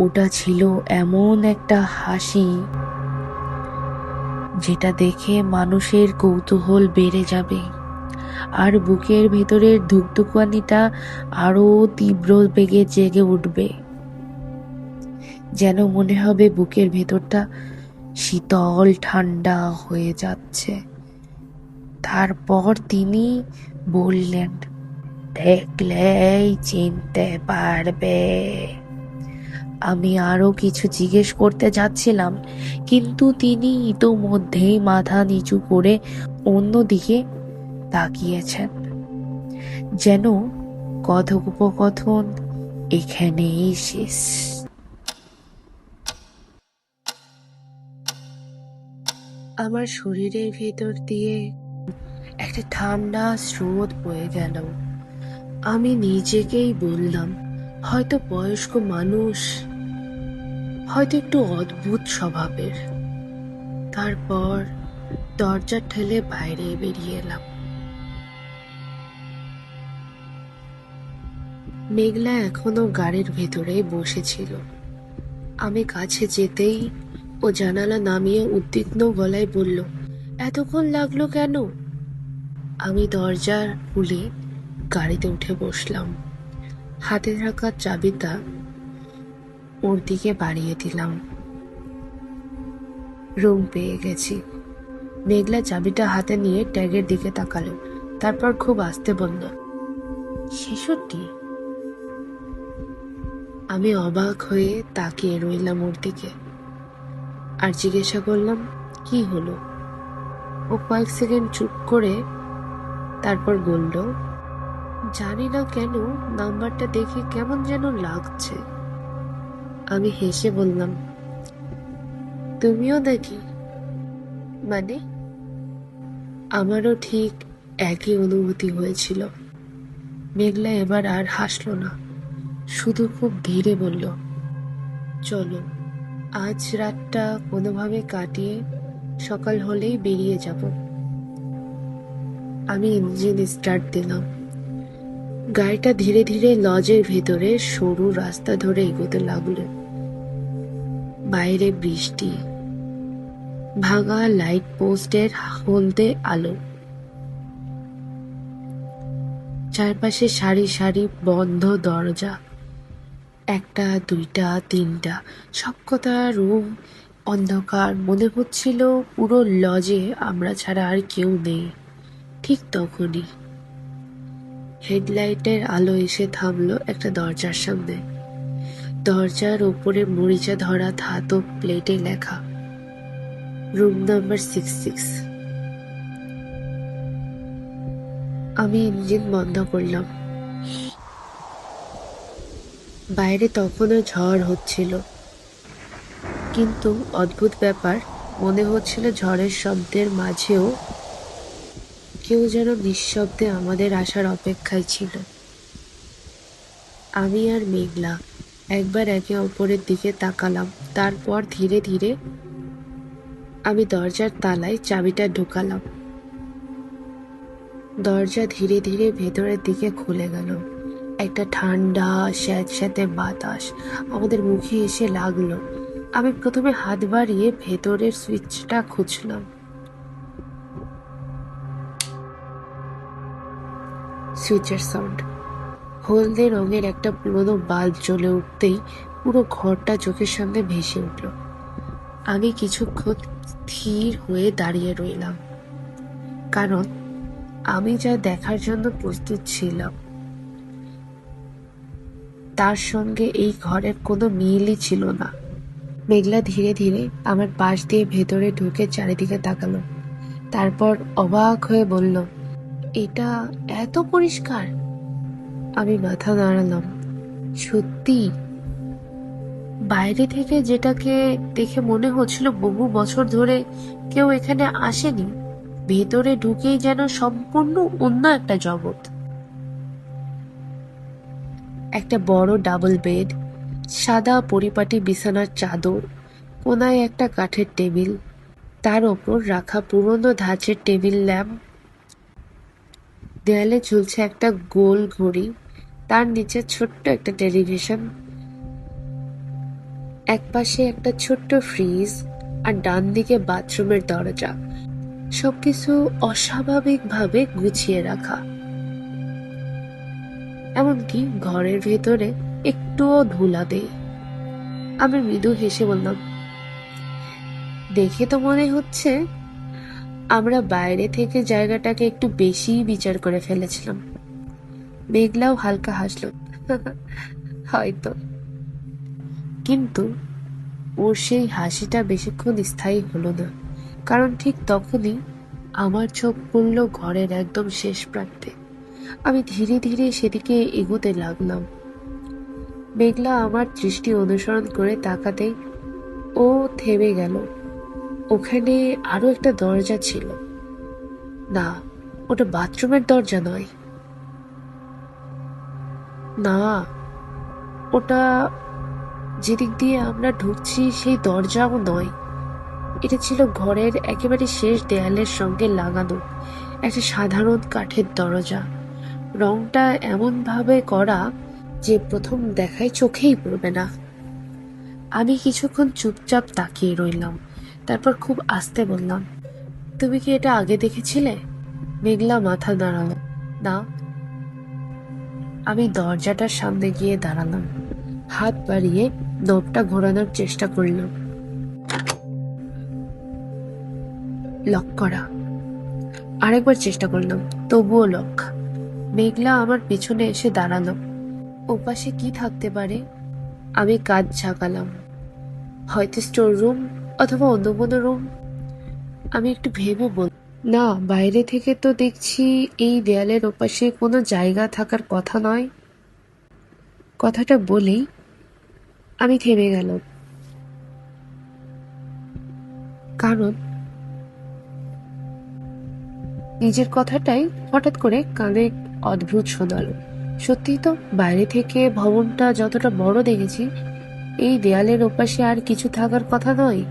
ওটা ছিল এমন একটা হাসি যেটা দেখে মানুষের কৌতূহল বেড়ে যাবে, আর বুকের ভেতরের ধুকধুকানিটা আরো তীব্র বেগে জেগে উঠবে। যেন মনে হবে বুকের ভেতরটা শীতল ঠান্ডা হয়ে যাচ্ছে। তারপর তিনি বললেন, দেখলেই চিনতে পারবে। আমি আরো কিছু জিজ্ঞেস করতে যাচ্ছিলাম, কিন্তু তিনি ইতোমধ্যেই মাথা নিচু করে অন্যদিকে তাকিয়েছেন, যেন কথোপকথন এখানেই শেষ। আমার শরীরের ভেতর দিয়ে একটা ঠান্ডা স্রোত বয়ে গেল। আমি নিজেকেই বললাম, হয়তো বয়স্ক মানুষ, হয়তো একটু অদ্ভুত স্বভাবের। তারপর দরজা ঠেলে বাইরে বেরিয়ে এলাম। মেঘলা এখনো গাড়ির ভেতরে বসেছিল। আমি কাছে যেতেই ও জানালা নামিয়ে উদ্বিগ্ন গলায় বলল, এতক্ষণ লাগলো কেন? আমি দরজা খুলে গাড়িতে উঠে বসলাম। হাতে থাকা চাবিটা ওর দিকে বাড়িয়ে দিলাম। রুম পেয়ে গেছি। মেঘলা চাবিটা হাতে নিয়ে ট্যাগের দিকে তাকালো, তারপর খুব আস্তে বলল, 66। আমি অবাক হয়ে তাকিয়ে রইলাম ওর দিকে, আর জিজ্ঞাসা করলাম, কি হলো? ও কয়েক সেকেন্ড চুপ করে তারপর বলল, জানি না কেন নাম্বারটা দেখে কেমন যেন লাগছে। আমি হেসে বললাম, তুমিও দেখি? মানে? আমারও ঠিক একই অনুভূতি হয়েছিল। মেঘলা এবার আর হাসলো না, শুধু খুব ধীরে বলল, চলো আজ রাতটা কোনোভাবে কাটিয়ে সকাল হলেই বেরিয়ে যাব। আমি ইঞ্জিন স্টার্ট দিলাম। গাড়িটা ধীরে ধীরে লজের ভেতরে সরু রাস্তা ধরে এগোতে লাগলো। বাইরে বৃষ্টি, ভাঙা লাইট পোস্টের হলদে আলো, চারপাশে সারি সারি বন্ধ দরজা, একটা দুইটা তিনটা, সবকটা রুম অন্ধকার। মনে হচ্ছিল পুরো লজে আমরা ছাড়া আর কেউ নেই। ঠিক তখনই হেডলাইটের আলো এসে থামলো একটা দরজার সামনে। দরজার ওপরে মরিচা ধরা ধাতব প্লেটে লেখা, রুম নাম্বার 66। আমি ইঞ্জিন বন্ধ করলাম। বাইরে তখনও ঝড় হচ্ছিল, কিন্তু অদ্ভুত ব্যাপার, মনে হচ্ছিল ঝড়ের শব্দের মাঝেও কেউ যেন নিঃশব্দে আমাদের আসার অপেক্ষায় ছিল। আমি আর মেঘলা একবার একে অপরের দিকে তাকালাম, তারপর ধীরে ধীরে আমি দরজার তালায় চাবিটা ঢোকালাম। দরজা ধীরে ধীরে ভেতরের দিকে খুলে গেল। একটা ঠান্ডা স্যাঁতস্যাঁতে বাতাস আমাদের মুখে এসে লাগলো। আমি প্রথমে হাত বাড়িয়ে ভেতরের সুইচটা খুঁজলাম। সুইচের সাউন্ড, হলদে রঙের একটা পুরোনো বাল্ব জ্বলে উঠতেই পুরো ঘরটা চোখের সামনে ভেসে উঠল। আমি কিছুক্ষণ স্থির হয়ে দাঁড়িয়ে রইলাম, কারণ আমি যা দেখার জন্য প্রস্তুত ছিলাম তার সঙ্গে এই ঘরের কোনো মিলই ছিল না। মেঘলা ধীরে ধীরে আমার পাশ দিয়ে ভেতরে ঢুকে চারিদিকে তাকালো, তারপর অবাক হয়ে বলল, এটা এত পরিষ্কার? আমি মাথা নাড়ালাম। সত্যি, বাইরে থেকে যেটাকে দেখে মনে হচ্ছিল বহু বছর ধরে কেউ এখানে আসেনি, ভেতরে ঢুকেই যেন সম্পূর্ণ অন্য একটা জগৎ। একটা বড় ডাবল বেড, সাদা পরিপাটি বিছানার চাদর, কোনায় একটা কাঠের টেবিল, তার ওপর রাখা পুরনো ধাঁচের টেবিল ল্যাম্প, দেয়ালে ঝুলছে একটা গোল ঘড়ি, তার নিচে ছোট্ট একটা টেলিভিশন। একপাশে একটা ছোট্ট ফ্রিজ আর ডান দিকে বাথরুমের দরজা, সবকিছু অস্বাভাবিকভাবে গুছিয়ে রাখা। এমনকি ঘরের ভেতরে একটুও ধুলা নেই। আমি মৃদু হেসে বললাম, দেখে তো মনে হচ্ছে আমরা বাইরে থেকে জায়গাটাকে একটু বেশি বিচার করে ফেলেছিলাম। মেঘলাও হালকা হাসল, হয়তো। কিন্তু ওর সেই হাসিটা বেশিক্ষণ স্থায়ী হলো না, কারণ ঠিক তখনই আমার চোখ পড়ল ঘরের একদম শেষ প্রান্তে। আমি ধীরে ধীরে সেদিকে এগোতে লাগলাম। মেঘলা আমার দৃষ্টি অনুসরণ করে তাকাতেই ও থেমে গেল। ওখানে আরো একটা দরজা ছিল। না, ওটা বাথরুমের দরজা নয়। না, ওটা যেদিক দিয়ে আমরা ঢুকছি সেই দরজাও নয়। এটা ছিল ঘরের একেবারে শেষ দেয়ালের সঙ্গে লাগানো একটা সাধারণ কাঠের দরজা। রংটা এমন ভাবে করা যে প্রথম দেখায় চোখেই পড়বে না। আমি কিছুক্ষণ চুপচাপ তাকিয়ে রইলাম, তারপর খুব আস্তে বললাম, তুমি কি এটা আগে দেখেছিলে? মেঘলা মাথা নাড়ালো, না। আমি দরজাটার সামনে গিয়ে দাঁড়ালাম, হাত বাড়িয়ে নবটা ঘোরানোর চেষ্টা করলাম। লক করা। আরেকবার চেষ্টা করলাম, তবুও লক। মেঘলা আমার পিছনে এসে দাঁড়ালো। ওপাশে কি থাকতে পারে? আমি কাজ ঝাঁকালাম। হয়তো স্টোর রুম অথবা অন্য কোনো রুম। আমি একটু ভেবে বল, না, বাইরে থেকে তো দেখছি এই দেয়ালের ওপাশে কোনো জায়গা থাকার কথা নয়। কথাটা বলেই আমি থেমে গেলাম, কারণ নিজের কথাটাই হঠাৎ করে কানে অদ্ভুত শোনালো। সত্যিই তো, বাইরে থেকে ভবনটা যতটা বড় দেখেছি, এই দেয়ালের ওপাশে আর কিছু থাকার কথা নয়।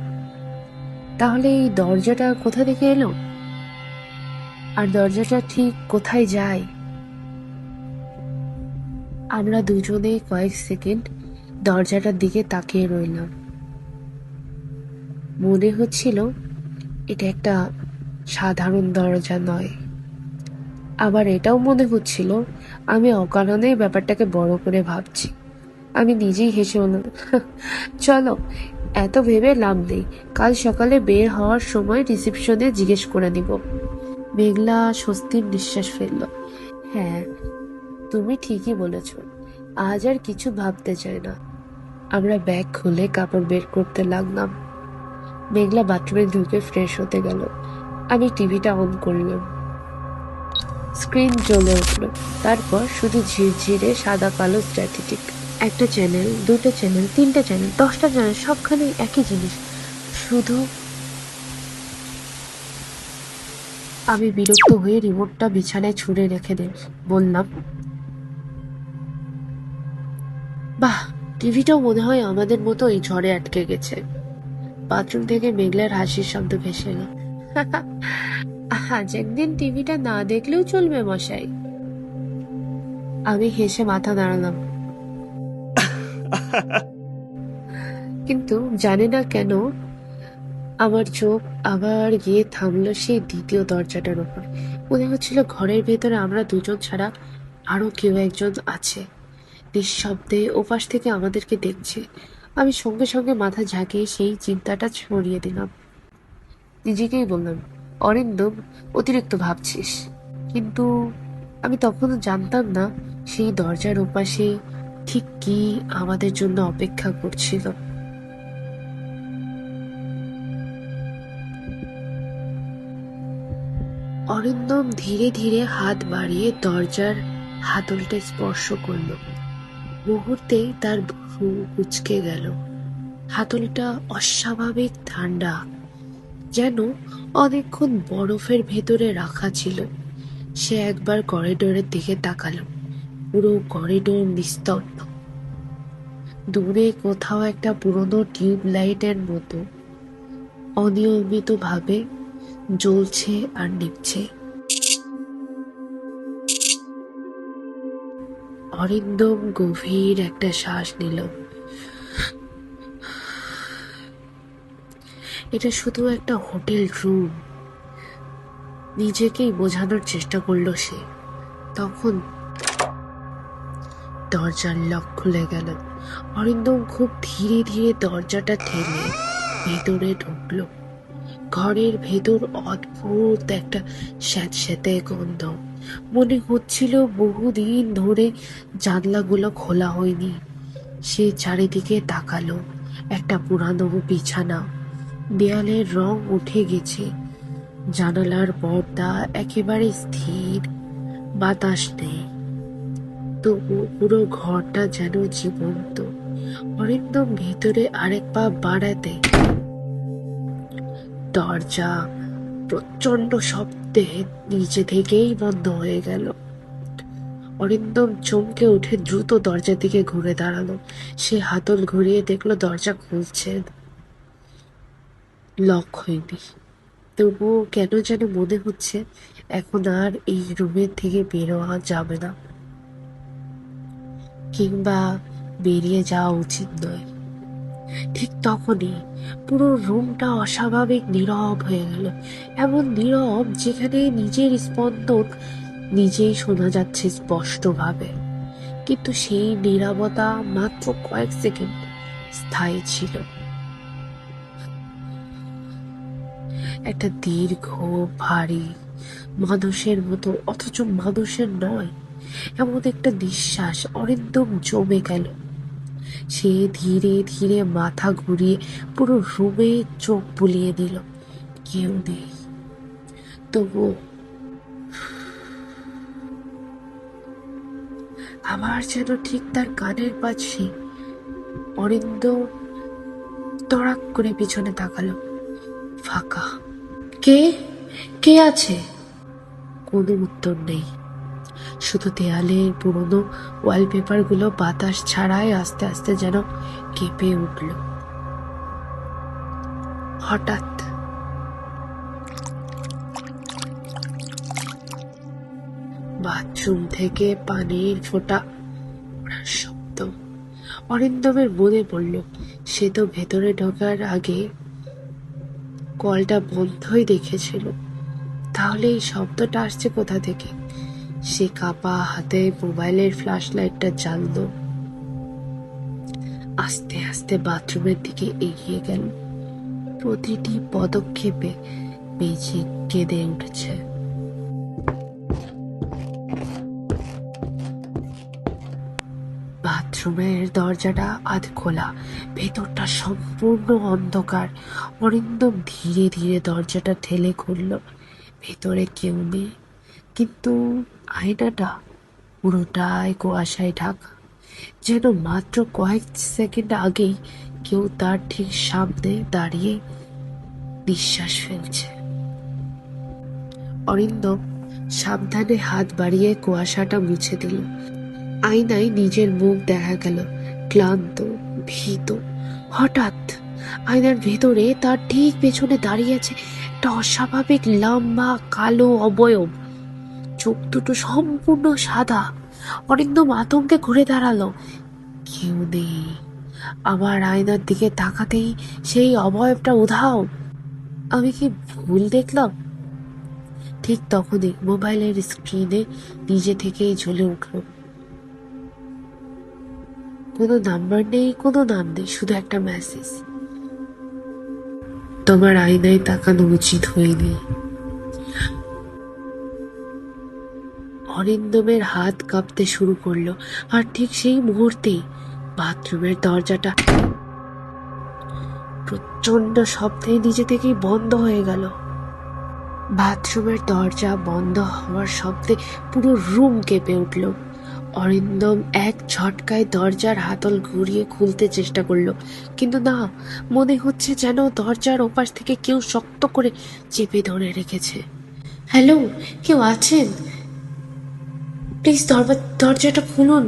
তাহলে এই দরজাটা কোথা থেকে এলো? আর দরজাটা ঠিক কোথায় যায়? আমরা দুজনে কয়েক সেকেন্ড দরজাটার দিকে তাকিয়ে রইলাম। মনে হচ্ছিল এটা একটা সাধারণ দরজা নয়, আবার এটাও মনে হচ্ছিল আমি অকারণেই ব্যাপারটাকে বড় করে ভাবছি। আমি নিজেই হেসে বললাম, চলো, এত ভেবে লাভ নেই। কাল সকালে বের হওয়ার সময় রিসেপশনে জিজ্ঞেস করে নিব। মেঘলা স্বস্তির নিঃশ্বাস ফেলল। হ্যাঁ, তুমি ঠিকই বলেছ, আজ আর কিছু ভাবতে চাই না। আমরা ব্যাগ খুলে কাপড় বের করতে লাগলাম। মেঘলা বাথরুমে ঢুকে ফ্রেশ হতে গেল। আমি টিভিটা অন করলাম। স্ক্রিন জ্বলে উঠল, তারপর শুধু ঝিরঝিরে সাদা কালো স্ট্যাটিক। একটা চ্যানেল, দুটো চ্যানেল, তিনটা চ্যানেল, 10টা চ্যানেল, সবখানে একই জিনিস, শুধু। আমি বিরক্ত হয়ে রিমোটটা বিছানায় ছুঁড়ে রেখে বললাম, বাহ, টিভিটাও মনে হয় আমাদের মতো এই ঝড়ে আটকে গেছে। বাথরুম থেকে মেঘলার হাসির শব্দ ভেসে এলো। আজ একদিন টিভিটা না দেখলেও চলবে মশাই। আমি হেসে মাথা নাড়ালাম, কিন্তু জানি না কেন আমার চোখ আবার গিয়ে থামলো সেই দ্বিতীয় দরজাটার উপর। মনে হচ্ছিল ঘরের ভেতরে আমরা দুজন ছাড়া আরো কেউ একজন আছে, নিঃশব্দে ওপাশ থেকে আমাদেরকে দেখছে। আমি সঙ্গে সঙ্গে মাথা ঝাঁকিয়ে সেই চিন্তাটা ছড়িয়ে দিলাম। নিজেকেই বললাম, অরিন্দম, অতিরিক্ত ভাবছিস। কিন্তু আমি তখনও জানতাম না সেই দরজার ওপাশে ঠিক কি আমাদের জন্য অপেক্ষা করছিল। অরিন্দম ধীরে ধীরে হাত বাড়িয়ে দরজার হাতলটা স্পর্শ করল। মুহূর্তেই তার ভ্রু কুঁচকে গেল। হাতলটা অস্বাভাবিক ঠান্ডা, যেন অনেকক্ষণ বরফের ভেতরে রাখা ছিল। সে একবার করিডোরের দিকে তাকালো। পুরো করিডোর নিস্তব্ধ। দূরে কোথাও একটা পুরনো টিউব লাইটের মতো অনিয়মিতভাবে জ্বলছে আর নিভছে। অরিন্দম গভীর একটা শ্বাস নিল। এটা শুধু একটা হোটেল রুম, নিজেকেই বোঝানোর চেষ্টা করলো সে। তখন দরজার লক খুলে গেল। অরিন্দম খুব ধীরে ধীরে দরজাটা ঠেলে ভেতরে ঢুকলো। ঘরের ভেতর অদ্ভুত একটা স্যাঁতস্যাঁতে গন্ধ। মনে হচ্ছিল বহুদিন ধরে জানলাগুলো খোলা হয়নি। সে চারিদিকে তাকালো। একটা পুরানো বিছানা, দেয়ালের রং উঠে গেছে, জানালার পর্দা একেবারে স্থির, বাতাস নেই, তবু পুরো ঘরটা যেন জীবন্ত। অরিন্দম ভেতরে আরেক পা বাড়াতে দরজা প্রচন্ড শব্দে নিচে থেকেই বন্ধ হয়ে গেল। অরিন্দম চমকে উঠে দ্রুত দরজার দিকে ঘুরে দাঁড়ালো। সে হাতল ঘুরিয়ে দেখলো দরজা খুলছে, লক হয়নি। তবুও কেন যেন মনে হচ্ছে এখন আর এই রুমের থেকে বের হওয়া যাবে না, কিংবা বেরিয়ে যাওয়া উচিত নয়। ঠিক তখনই পুরো রুমটা অস্বাভাবিক নীরব হয়ে গেল। এমন নীরব যেখানে নিজের স্পন্দন নিজেই শোনা যাচ্ছে স্পষ্টভাবে। কিন্তু সেই নীরবতা মাত্র কয়েক সেকেন্ড স্থায়ী ছিল। একটা দীর্ঘ, ভারী, মানুষের মতো অথচ মানুষের নয় এমন একটা নিঃশ্বাস অরিন্দম জমে গেল। সে ধীরে ধীরে মাথা ঘুরিয়ে পুরো রুমে চোখ বুলিয়ে দিল। কেউ নেই। তবু আবার যেন ঠিক তার কানের পাশে। অরিন্দম তড়াক করে পিছনে তাকালো। ফাঁকা। কে কে আছে? কোনো উত্তর নেই। শুধু দেয়ালের পুরনো ওয়ালপেপার গুলো বাতাস ছাড়াই আস্তে আস্তে যেন কেঁপে উঠল। হঠাৎ বাথরুম থেকে পানির ফোঁটা পড়ার শব্দ। অরিন্দমের মনে পড়ল সে তো ভেতরে ঢোকার আগে কলটা বন্ধই দেখেছিল। তাহলে এই শব্দটা আসছে কোথা থেকে? সে কাপা হাতে মোবাইলের ফ্ল্যাশ লাইটটা জ্বালল। আস্তে আস্তে বাথরুমের দিকে এগিয়ে গেল। প্রতিটি পদক্ষেপে মেঝে কেঁদে উঠেছে। বাথরুমের দরজাটা আধ খোলা, ভেতরটা সম্পূর্ণ অন্ধকার। অরিন্দম ধীরে ধীরে দরজাটা ঠেলে খুলল। ভেতরে কেউ নেই, কিন্তু আয়নাটা পুরোটাই কুয়াশায় ঢাকা, যেন মাত্র কয়েক সেকেন্ড আগেই কেউ তার ঠিক সামনে দাঁড়িয়ে নিঃশ্বাস ফেলছে। অরিন্দম সাবধানে হাত বাড়িয়ে কুয়াশাটা মুছে দিল। আয়নায় নিজের মুখ দেখা গেল, ক্লান্ত, ভীত। হঠাৎ আয়নার ভেতরে তার ঠিক পেছনে দাঁড়িয়ে আছে একটা অস্বাভাবিক লম্বা কালো অবয়ব। চোখ দুটো সম্পূর্ণ সাদা। অরিন্দম আতঙ্কে ঘুরে দাঁড়ালো। কেউ নেই। আবার আয়নার দিকে তাকাতেই সেই অবয়বটা উধাও। আমি কি ভুল দেখলাম? ঠিক তখনই মোবাইলের স্ক্রিনে নিজে থেকেই জ্বলে উঠল। কোনো নাম্বার নেই, কোনো নাম নেই, শুধু একটা মেসেজ। তোমার আয়নায় তাকানো উচিত হয়নি। অরিন্দমের হাত কাঁপতে শুরু করলো। আর ঠিক সেই মুহূর্তেই বাথরুমের দরজাটা প্রচন্ড শব্দে নিজে থেকেই বন্ধ হয়ে গেল। বাথরুমের দরজা বন্ধ হওয়ার শব্দে পুরো রুম কেঁপে উঠল। অরিন্দম এক ঝটকায় দরজার হাতল ঘুরিয়ে খুলতে চেষ্টা করলো, কিন্তু না, মনে হচ্ছে যেন দরজার ওপাশ থেকে কেউ শক্ত করে চেপে ধরে রেখেছে। হ্যালো, কেউ আছেন? প্লিজ দরজাটা খুলুন।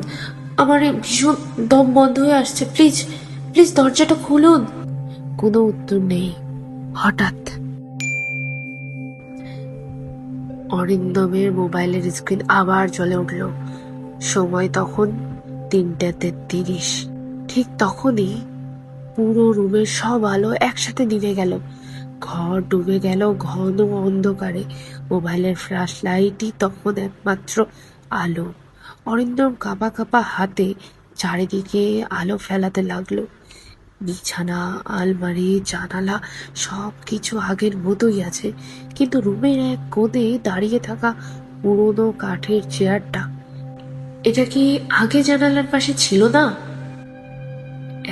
আমার ভীষণ দম বন্ধ হয়ে আসছে, প্লিজ প্লিজ দরজাটা খুলুন। কোনো উত্তর নেই। হঠাৎ অরিন্দমের মোবাইলের স্ক্রিন আবার জ্বলে উঠল। সময় তখন 3:33। ঠিক তখনই পুরো রুমের সব আলো একসাথে নিভে গেল। ঘর ডুবে গেল ঘন অন্ধকারে। মোবাইলের ফ্ল্যাশ লাইটই তখন একমাত্র আলো। অরিন্দম কাঁপা কাঁপা হাতে চারিদিকে আলো ফেলাতে লাগলো। বিছানা, আলমারি, জানালা সব কিছু আগের মতোই আছে, কিন্তু রুমের এক কোণে দাঁড়িয়ে থাকা পুরোনো কাঠের চেয়ারটা, এটা কি আগে জানালার পাশে ছিল না?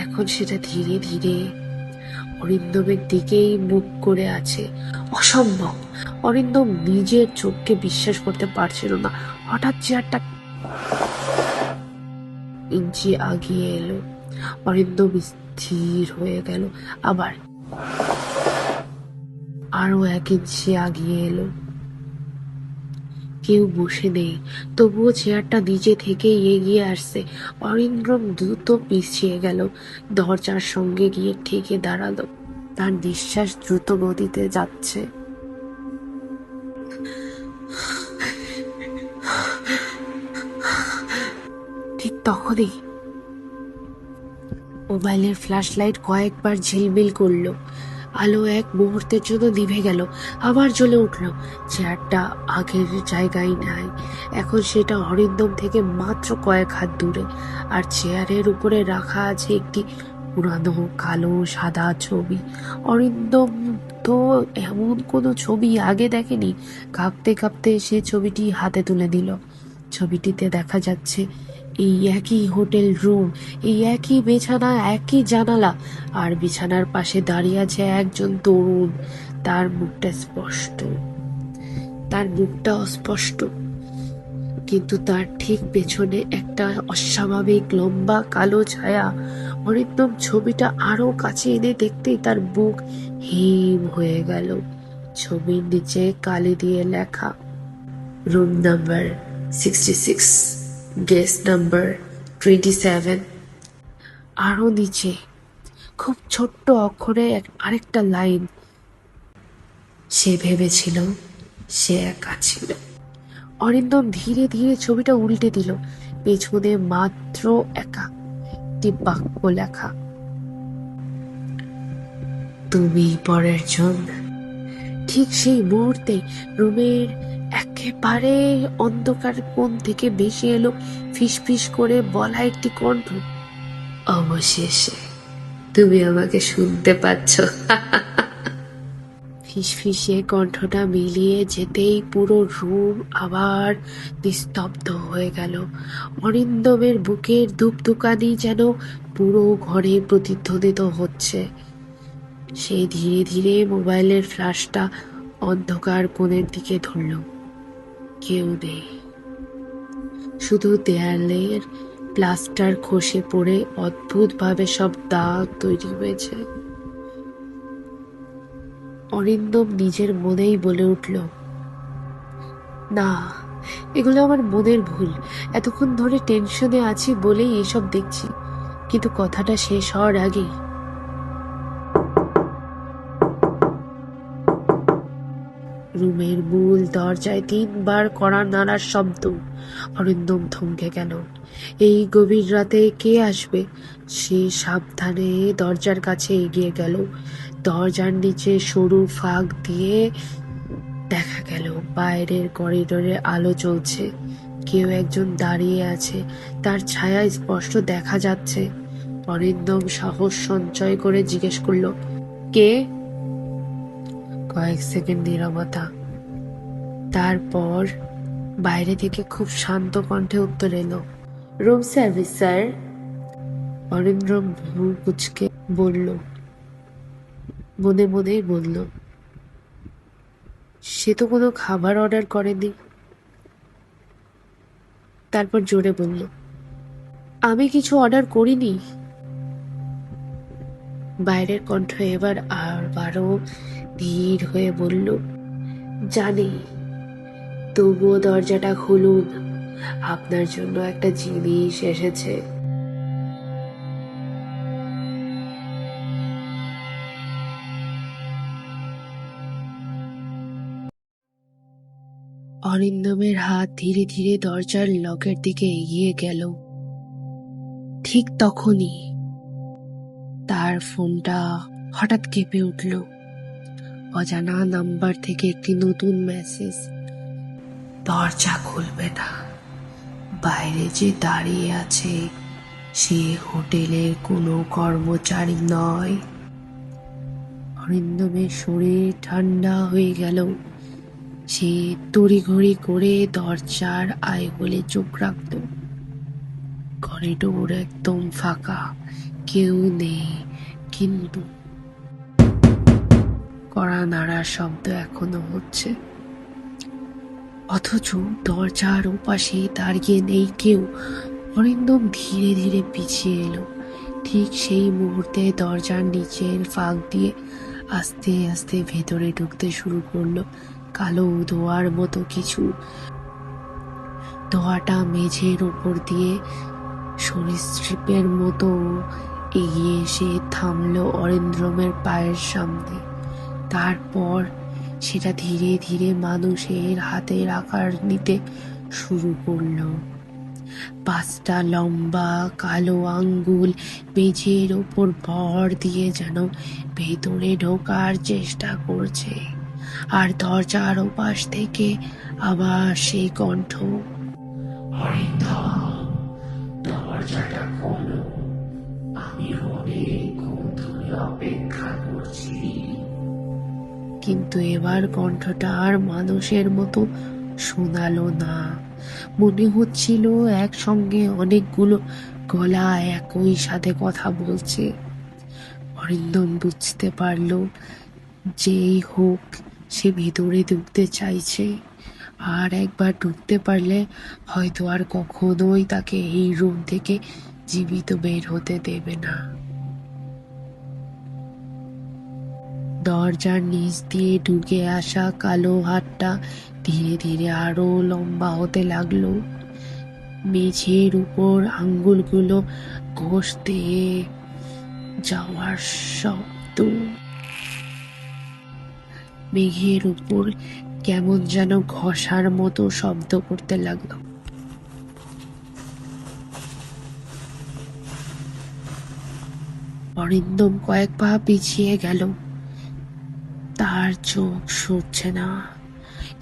এখন সেটা ধীরে ধীরে অরিন্দমের দিকেই মুখ করে আছে। অসম্ভব! অরিন্দম নিজের চোখকে বিশ্বাস করতে পারছিল না। হঠাৎ চেয়ারটা ইঞ্চি আগিয়ে এলো। অরিন্দম স্থির হয়ে গেল। আবার আরো 1 ইঞ্চি আগিয়ে এলো। কেউ বসে নেই, তবুও চেয়ারটা নিজে থেকেই এগিয়ে আসছে। অরিন্দম দ্রুত পিছিয়ে গেল, দরজার সঙ্গে গিয়ে ঠেকে দাঁড়ালো। তার নিঃশ্বাস দ্রুত গতিতে যাচ্ছে। ঠিক তখনই মোবাইলের ফ্ল্যাশ লাইট কয়েকবার ঝিলমিল করলো। আলো এক মুহূর্তের জন্য নিভে গেল, আবার জ্বলে উঠল। চেয়ারটা আগের জায়গায় নাই, এখন সেটা অরিন্দম থেকে মাত্র কয়েক হাত দূরে। আর চেয়ারের উপরে রাখা আছে একটি পুরানো কালো সাদা ছবি। অরিন্দম তো এমন কোনো ছবি আগে দেখেনি। কাঁপতে কাঁপতে সে ছবিটি হাতে তুলে দিল। ছবিটিতে দেখা যাচ্ছে এই একই হোটেল রুম, এই একই বিছানা, একই জানালা, আর বিছানার পাশে দাঁড়িয়ে আছে একজন তরুণ। তার মুখটা স্পষ্ট, তার মুখটা অস্পষ্ট, কিন্তু তার ঠিক পেছনে একটা অস্বাভাবিক লম্বা কালো ছায়া। অরিন্দম ছবিটা আরো কাছে এনে দেখতেই তার বুক হিম হয়ে গেল। ছবির নিচে কালি দিয়ে লেখা, রুম নাম্বার 66, গেস্ট নাম্বার 27। আরো নিচে খুব ছোট্ট অক্ষরে আরেকটা লাইন, সে ভেবেছিল সে একা ছিল। অরিন্দম ধীরে ধীরে ছবিটা উল্টে দিল। পেছনে মাত্র একটি বাক্য লেখা, তুমি পরের জন। ঠিক সেই মুহূর্তে রুমের একেবারে অন্ধকার কোণ থেকে ভেসে এলো ফিসফিস করে বলা একটি কণ্ঠ, অবশেষে তুমি আমাকে শুনতে পাচ্ছ। ফিসফিসে কণ্ঠটা মিলিয়ে যেতেই পুরো রুম আবার নিস্তব্ধ হয়ে গেল। অরিন্দমের বুকের ধুকধুকানি যেন পুরো ঘরে প্রতিধ্বনিত হচ্ছে। সে ধীরে ধীরে মোবাইলের ফ্ল্যাশটা অন্ধকার কোণের দিকে ধরল। কেউ নেই, শুধু দেয়ালের প্লাস্টার খসে পড়ে অদ্ভুতভাবে সব দাগ তৈরি হয়েছে। অরিন্দম নিজের মনেই বলে উঠল, না, এগুলো আমার মনের ভুল। এতক্ষণ ধরে টেনশনে আছি বলেই এসব দেখছি। কিন্তু কথাটা শেষ হওয়ার আগেই রুমের মূল দরজায় 3বার কড়া নাড়ার শব্দ। অরিন্দম থমকে গেল। এই গভীর রাতে কে আসবে? সে সাবধানে দরজার কাছে এগিয়ে গেল। দরজার নিচে সরু ফাঁক দিয়ে দেখা গেল বাইরের করিডোরে আলো জ্বলছে। কেউ একজন দাঁড়িয়ে আছে, তার ছায়া স্পষ্ট দেখা যাচ্ছে। অরিন্দম সাহস সঞ্চয় করে জিজ্ঞেস করল, কে? কয়েক সেকেন্ড নীরবতা, তারপর বাইরে থেকে খুব শান্ত কণ্ঠে উত্তর এলো, রুম সার্ভিস স্যার। অরিন্দম ভ্রু কুঁচকে বলল, মনে মনেই বলল, সে তো কোনো খাবার অর্ডার করেনি। তারপর জোরে বলল, আমি কিছু অর্ডার করিনি। বাইরের কণ্ঠ এবার আবারও ধীর হয়ে বলল, জানি, তবুও দরজাটা খুলুন, আপনার জন্য একটা জিনিস এসেছে। অরিন্দমের হাত ধীরে ধীরে দরজার লকের দিকে এগিয়ে গেল। ঠিক তখনই তার ফোনটা হঠাৎ কেঁপে উঠল। অজানা নাম্বার থেকে একটি নতুন মেসেজ। দরজা খুলবে না, বাইরে যে দাঁড়িয়ে আছে সে হোটেলের কোনো কর্মচারী নয়। অরিন্দমের শরীর ঠান্ডা হয়ে গেল। সে তড়িঘড়ি করে দরজার আইহোলে চোখ রাখল। করিডোর একদম ফাঁকা, কেউ নেই, কিন্তু কড়া নাড়ার শব্দ এখনো হচ্ছে। অথচ দরজার ওপাশে দাঁড়িয়ে নেই কেউ। অরিন্দম ধীরে ধীরে পিছিয়ে এলো। ঠিক সেই মুহূর্তে দরজার নিচের ফাঁক দিয়ে আস্তে আস্তে ভেতরে ঢুকতে শুরু করলো কালো ধোঁয়ার মতো কিছু। ধোঁয়াটা মেঝের ওপর দিয়ে সরীসৃপের মতো এগিয়ে এসে থামলো অরিন্দমের পায়ের সামনে। তারপর সেটা ধীরে ধীরে মানুষের হাতের আকার নিতে শুরু করলো। 5টা লম্বা কালো আঙ্গুল মেঝের ওপর ভর দিয়ে যেন ভেতরে ঢোকার চেষ্টা করছে। আর দরজার ওপাশ থেকে আবার সেই কণ্ঠ, দরজাটা খোলো, আমি অনেকক্ষণ ধরে অপেক্ষা করছি। কিন্তু এবার কণ্ঠটা আর মানুষের মতো শোনালো না। মনে হচ্ছিল একসঙ্গে অনেকগুলো গলা একই সাথে কথা বলছে। অরিন্দম বুঝতে পারল যেই হোক সে ভেতরে ঢুকতে চাইছে, আর একবার ঢুকতে পারলে হয়তো আর কখনোই তাকে এই রুম থেকে জীবিত বের হতে দেবে না। দরজার নিচ দিয়ে ঢুকে আসা কালো হাতটা ধীরে ধীরে আরো লম্বা হতে লাগলো। মেঝের উপর আঙ্গুলগুলো ঘষতে যাওয়ার শব্দ। মেঘের উপর কেমন যেন ঘষার মতো শব্দ করতে লাগলো। অরিন্দম কয়েক পা পিছিয়ে গেল। তার চোখ সরছে না।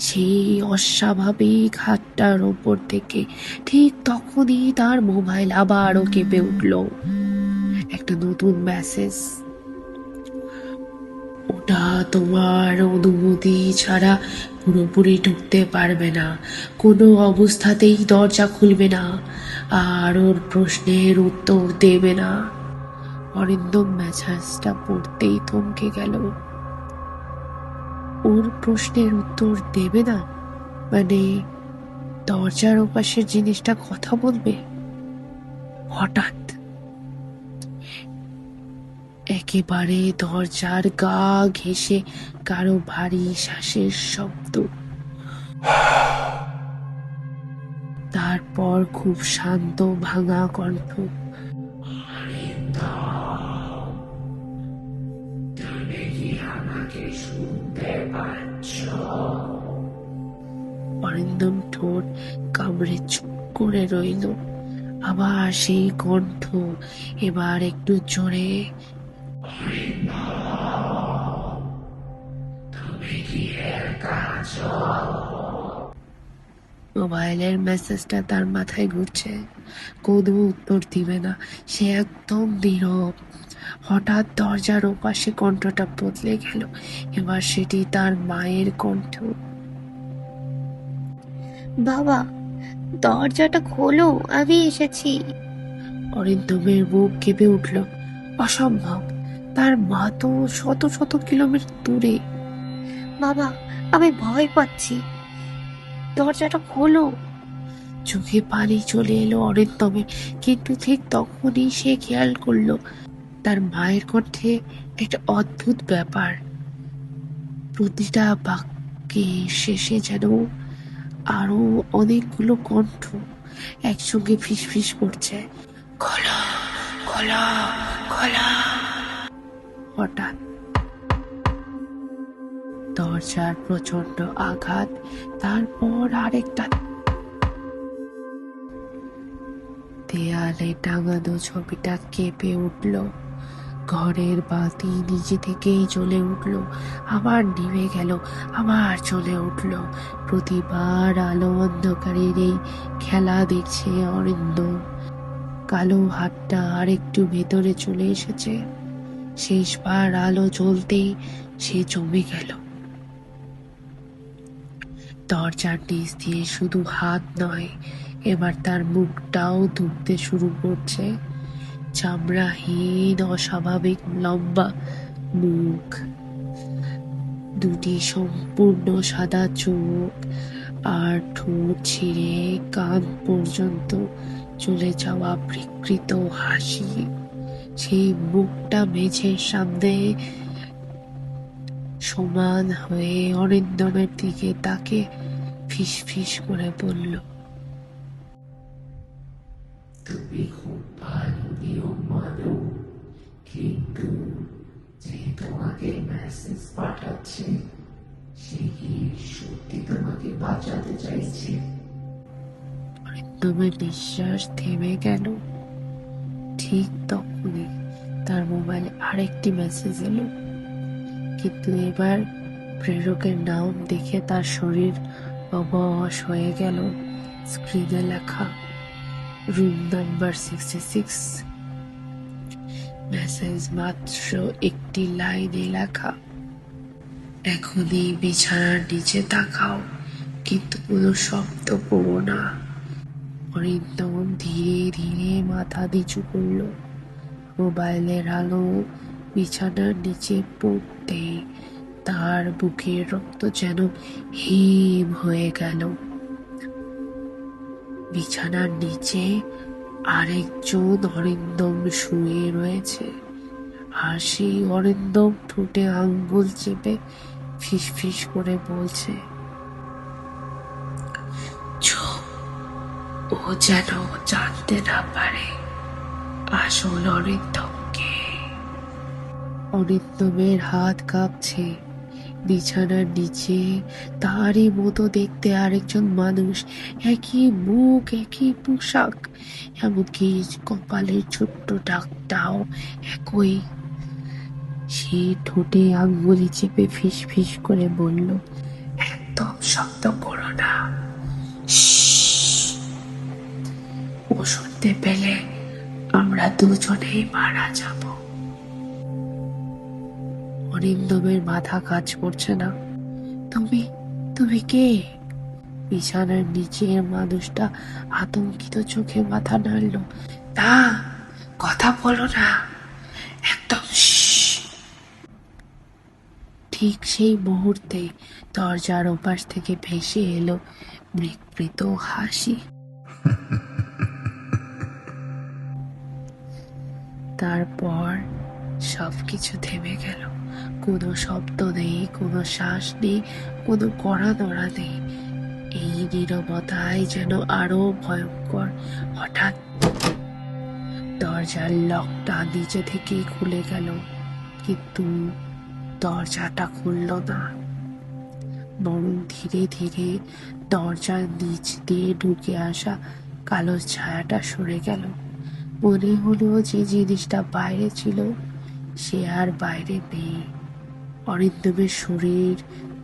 সেই অস্বাভাবিক হাতটার ওপর থেকে ঠিক তখনই তার মোবাইল আবারও কেঁপে উঠল। একটা নতুন মেসেজ। ওটা তোমার অনুমতি ছাড়া পুরোপুরি ঢুকতে পারবে না, কোনো অবস্থাতেই দরজা খুলবে না, আর ওর প্রশ্নের উত্তর দেবে না। অরিন্দম মেসেজটা পড়তেই থমকে গেল। ওর প্রশ্নের উত্তর দেবে না মানে দরজার ওপাশের জিনিসটা কথা বলবে? হঠাৎ একেবারে দরজার গা ঘেঁষে কারো ভারী শ্বাসের শব্দ। তারপর খুব শান্ত ভাঙা কণ্ঠ, অরিন্দম ঠোঁট কামড়ে চুপ করে রইল। আবার সেই কণ্ঠ, এবার একটু জোরে, মোবাইলের মেসেজটা তার মাথায় ঘুরছে। কোনো উত্তর দিবে না, সে একদম নীরব। হঠাৎ দরজার ওপাশে কণ্ঠটা বদলে গেল। এবার সেটি তার মায়ের কণ্ঠ। বাবা, দরজাটা খোলো, আমি এসেছি। অরিন্দমের বুক কেঁপে উঠল। অসম্ভব, তার মা তো শত শত কিলোমিটার দূরে। বাবা, আমি ভয় পাচ্ছি, দরজাটা খোলো। চোখে পানি চলে এলো অরিন্দমের, কিন্তু ঠিক তখনই সে খেয়াল করলো তার মায়ের কণ্ঠে একটা অদ্ভুত ব্যাপার। প্রতিটা বাক্যের শেষে যেন আরো অনেকগুলো কণ্ঠ একসঙ্গে ফিসফিস করছে, খোলা খোলা খোলা। হঠাৎ দরজার প্রচন্ড আঘাত, তারপর আরেকটা। দেয়ালে টাঙানো ছবিটা কেঁপে উঠল। ঘরের বাতি নিজে থেকেই জ্বলে উঠল, আবার নিভে গেল, আবার জ্বলে উঠল। প্রতিবার আলো অন্ধকারের এই খেলা দেখছে অরিন্দম। কালো হাতটা আর একটু ভেতরে চলে এসেছে। শেষবার আলো জ্বলতেই সে জমে গেল। দরজার নিচ দিয়ে শুধু হাত নয়, এবার তার মুখটাও ধুঁকতে শুরু করছে। চামড়াহীন অস্বাভাবিক লম্বা মুখ, দুটি সম্পূর্ণ সাদা চোখ, আর ঠোঁট ছিঁড়ে কান পর্যন্ত চলে যাওয়া বিকৃত হাসি। সেই মুখটা মেঝের সামনে সমান হয়ে অরিন্দমের দিকে তাকে ফিস ফিস করে বলল, তুমি খুব ভালো নিয়ম মানো, কিন্তু যে তোমাকে মেসেজ পাঠাচ্ছে সে কি সত্যি তোমাকে বাঁচাতে চাইছে? অরিন্দমের নিঃশ্বাস থেমে গেল। ঠিক তখনই তার মোবাইলে আরেকটি মেসেজ এলো, কিন্তু এবার প্রেরকের নাম দেখে তার শরীর অবশ হয়ে গেল। স্ক্রিনে লেখা রুম নাম্বার 66। মেসেজ মাত্র একটি লাইনে লেখা, এখনই বিছানার নিচে তাকাও, কিন্তু কোনো শব্দ করো না। অরিন্দম ধীরে ধীরে মাথা নিচু করল। মোবাইলের আলো বিছানার নিচে পড়তে তার বুকের রক্ত যেন হিম হয়ে গেল। বিছানার নিচে আরেকজন অরিন্দম শুয়ে রয়েছে, আর সেই অরিন্দম ঠোঁটে আঙ্গুল চেপে ফিস ফিস করে বলছে, চুপ, ও যেন জানতে না পারে আসল অরিন্দমকে। অরিন্দমের হাত কাঁপছে। বিছানার নিচে তারই মতো দেখতে আরেকজন মানুষ, একই মুখ, একই পোশাক, এমনকি কপালের ছোট্ট দাগটাও একই। সে ঠোঁটে আঙ্গুলি চেপে ফিস ফিস করে বলল, একদম শব্দ করো না, ও শুনতে পেলে আমরা দুজনেই মারা যাব। অরিন্দমের মাথা কাজ করছে না। তুমি তুমি কে? বিছানার নিচের মানুষটা আতঙ্কিত চোখে মাথা নাড়ল। না, কথা বলো না, একদম। ঠিক সেই মুহূর্তে দরজার ওপাশ থেকে ভেসে এলো বিকৃত হাসি। তারপর সবকিছু থেমে গেল। কোনো শব্দ নেই, কোনো শ্বাস নেই, কোনো কড়া নড়া নেই। এই নীরবতায় যেন আরো ভয়ঙ্কর। হঠাৎ দরজার লকটা নিচে থেকেই খুলে গেল, কিন্তু দরজাটা খুলল না, বরং ধীরে ধীরে দরজার নিচ দিয়ে ঢুকে আসা কালো ছায়াটা সরে গেল। মনে হলো যে জিনিসটা বাইরে ছিল সে আর বাইরে নেই। অরিন্দমের শরীর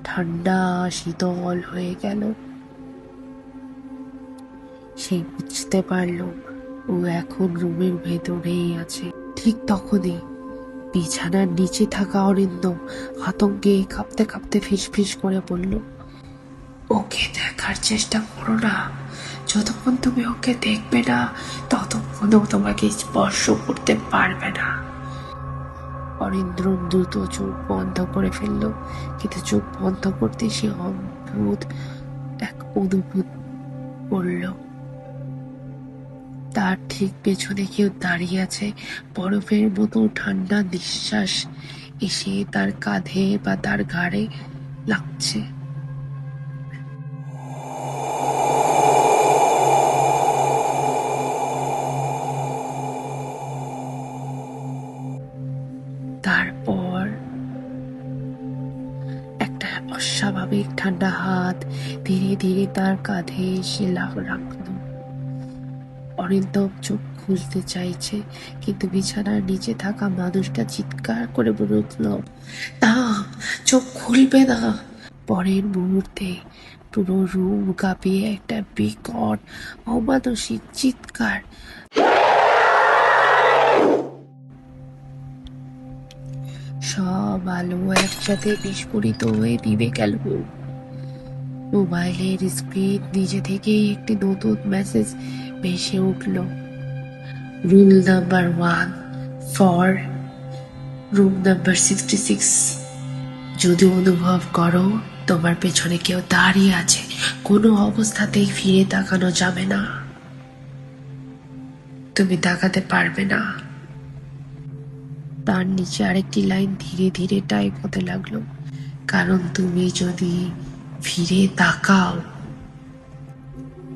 ঠান্ডা শীতল হয়ে গেল। সে বুঝতে পারল ও এখন রুমের ভেতরেই আছে। ঠিক তখনই বিছানার নিচে থাকা অরিন্দম আতঙ্কে কাঁপতে কাঁপতে ফিস ফিস করে বলল, ওকে দেখার চেষ্টা করো না। যতক্ষণ তুমি ওকে দেখবে না ততক্ষণ ও তোমাকে স্পর্শ করতে পারবে না। অরিন্দম দ্রুত চোখ বন্ধ করে ফেলল, কিন্তু চোখ বন্ধ করতে সে অদ্ভুত এক অনুভূত করল। তার ঠিক পেছনে কেউ দাঁড়িয়ে আছে। বরফের মতো ঠান্ডা নিঃশ্বাস এসে তার কাঁধে বা তার ঘাড়ে লাগছে। তারপর একটা অস্বাভাবিক ঠান্ডা হাত ধীরে ধীরে তার কাঁধে এসে রাখল। অরিন্দম চোখ খুলতে চাইছে, কিন্তু বিছানার নিচে থাকা মানুষটা চিৎকার করে বলে উঠল, না, চোখ খুলবে না। পরের মুহূর্তে পুরো রুম কাঁপিয়ে একটা বিকট অমানসিক চিৎকার। সব আলো একসাথে বিস্ফোরিত হয়ে নিভে গেল। মোবাইলের স্ক্রিন নিজে থেকেই একটি নতুন মেসেজ ভেসে উঠল, rule number 1 for room number 66। যদি অনুভব করো তোমার পেছনে কেউ দাঁড়িয়ে আছে, কোনো অবস্থাতেই ফিরে তাকানো যাবে না। তুমি তাকাতে পারবে না। তার নিচে আরেকটি লাইন ধীরে ধীরে টাইপ হতে লাগলো, কারণ তুমি যদি ফিরে তাকাও।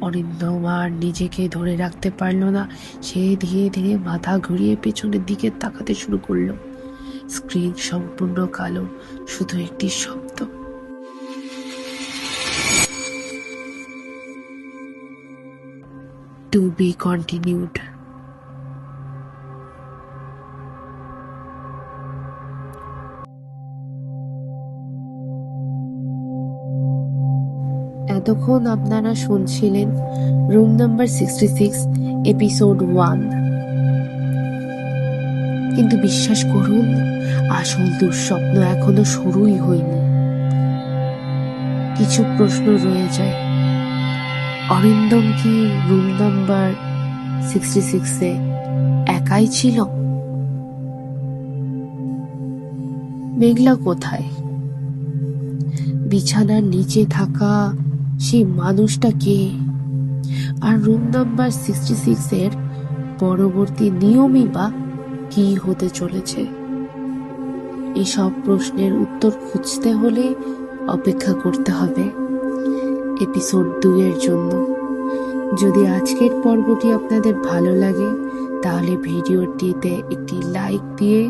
অরিন্দম আর নিজেকে ধরে রাখতে পারলো না। সে ধীরে ধীরে মাথা ঘুরিয়ে পেছনের দিকে তাকাতে শুরু করলো। স্ক্রিন সম্পূর্ণ কালো, শুধু একটি শব্দ, টু বি কন্টিনিউড। এতক্ষণ আপনারা শুনছিলেন রুম নাম্বার 66 এপিসোড 1। কিন্তু বিশ্বাস করুন, আসল দুঃস্বপ্ন এখনো শুরুই হয়নি। কিছু প্রশ্ন রয়ে যায়। অরিন্দম কি রুম নাম্বার 66-এ একাই ছিল? মেঘলা কোথায়? বিছানার নিচে থাকা সেই মানুষটা কে? আর রুম নাম্বার 66-এর পরবর্তী নিয়মই বা কি হতে চলেছে? এসব প্রশ্নের উত্তর খুঁজতে হলে অপেক্ষা করতে হবে এপিসোড 2 এর জন্য। যদি আজকের পর্বটি আপনাদের ভালো লাগে তাহলে ভিডিওটিতে একটি লাইক দিয়ে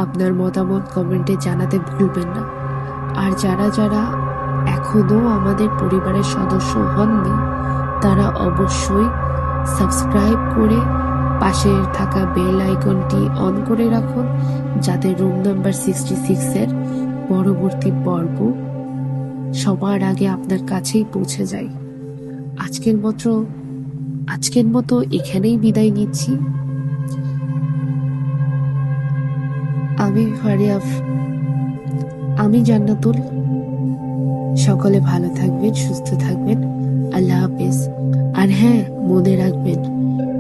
আপনার মতামত কমেন্টে জানাতে ভুলবেন না। আর যারা যারা এখনো আমাদের পরিবারের সদস্য হননি তারা অবশ্যই সাবস্ক্রাইব করে পাশে থাকা বেল আইকনটি অন করে রাখুন, যাতে রুম নাম্বার 66-এর পরবর্তী পর্ব সবার আগে আপনার কাছেই পৌঁছে যায়। আজকের মতো এখানেই বিদায় নিচ্ছি। আমি ফারিয়াফ, আমি জান্নাতুল। সকলে ভালো থাকবেন, সুস্থ থাকবেন। আল্লাহ হাফেজ। আর হ্যাঁ, মনে রাখবেন,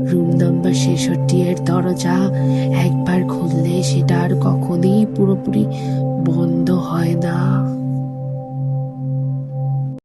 রুম নাম্বার 66-এর দরজা একবার খুললে সেটা আর কখনোই পুরোপুরি বন্ধ হয় না।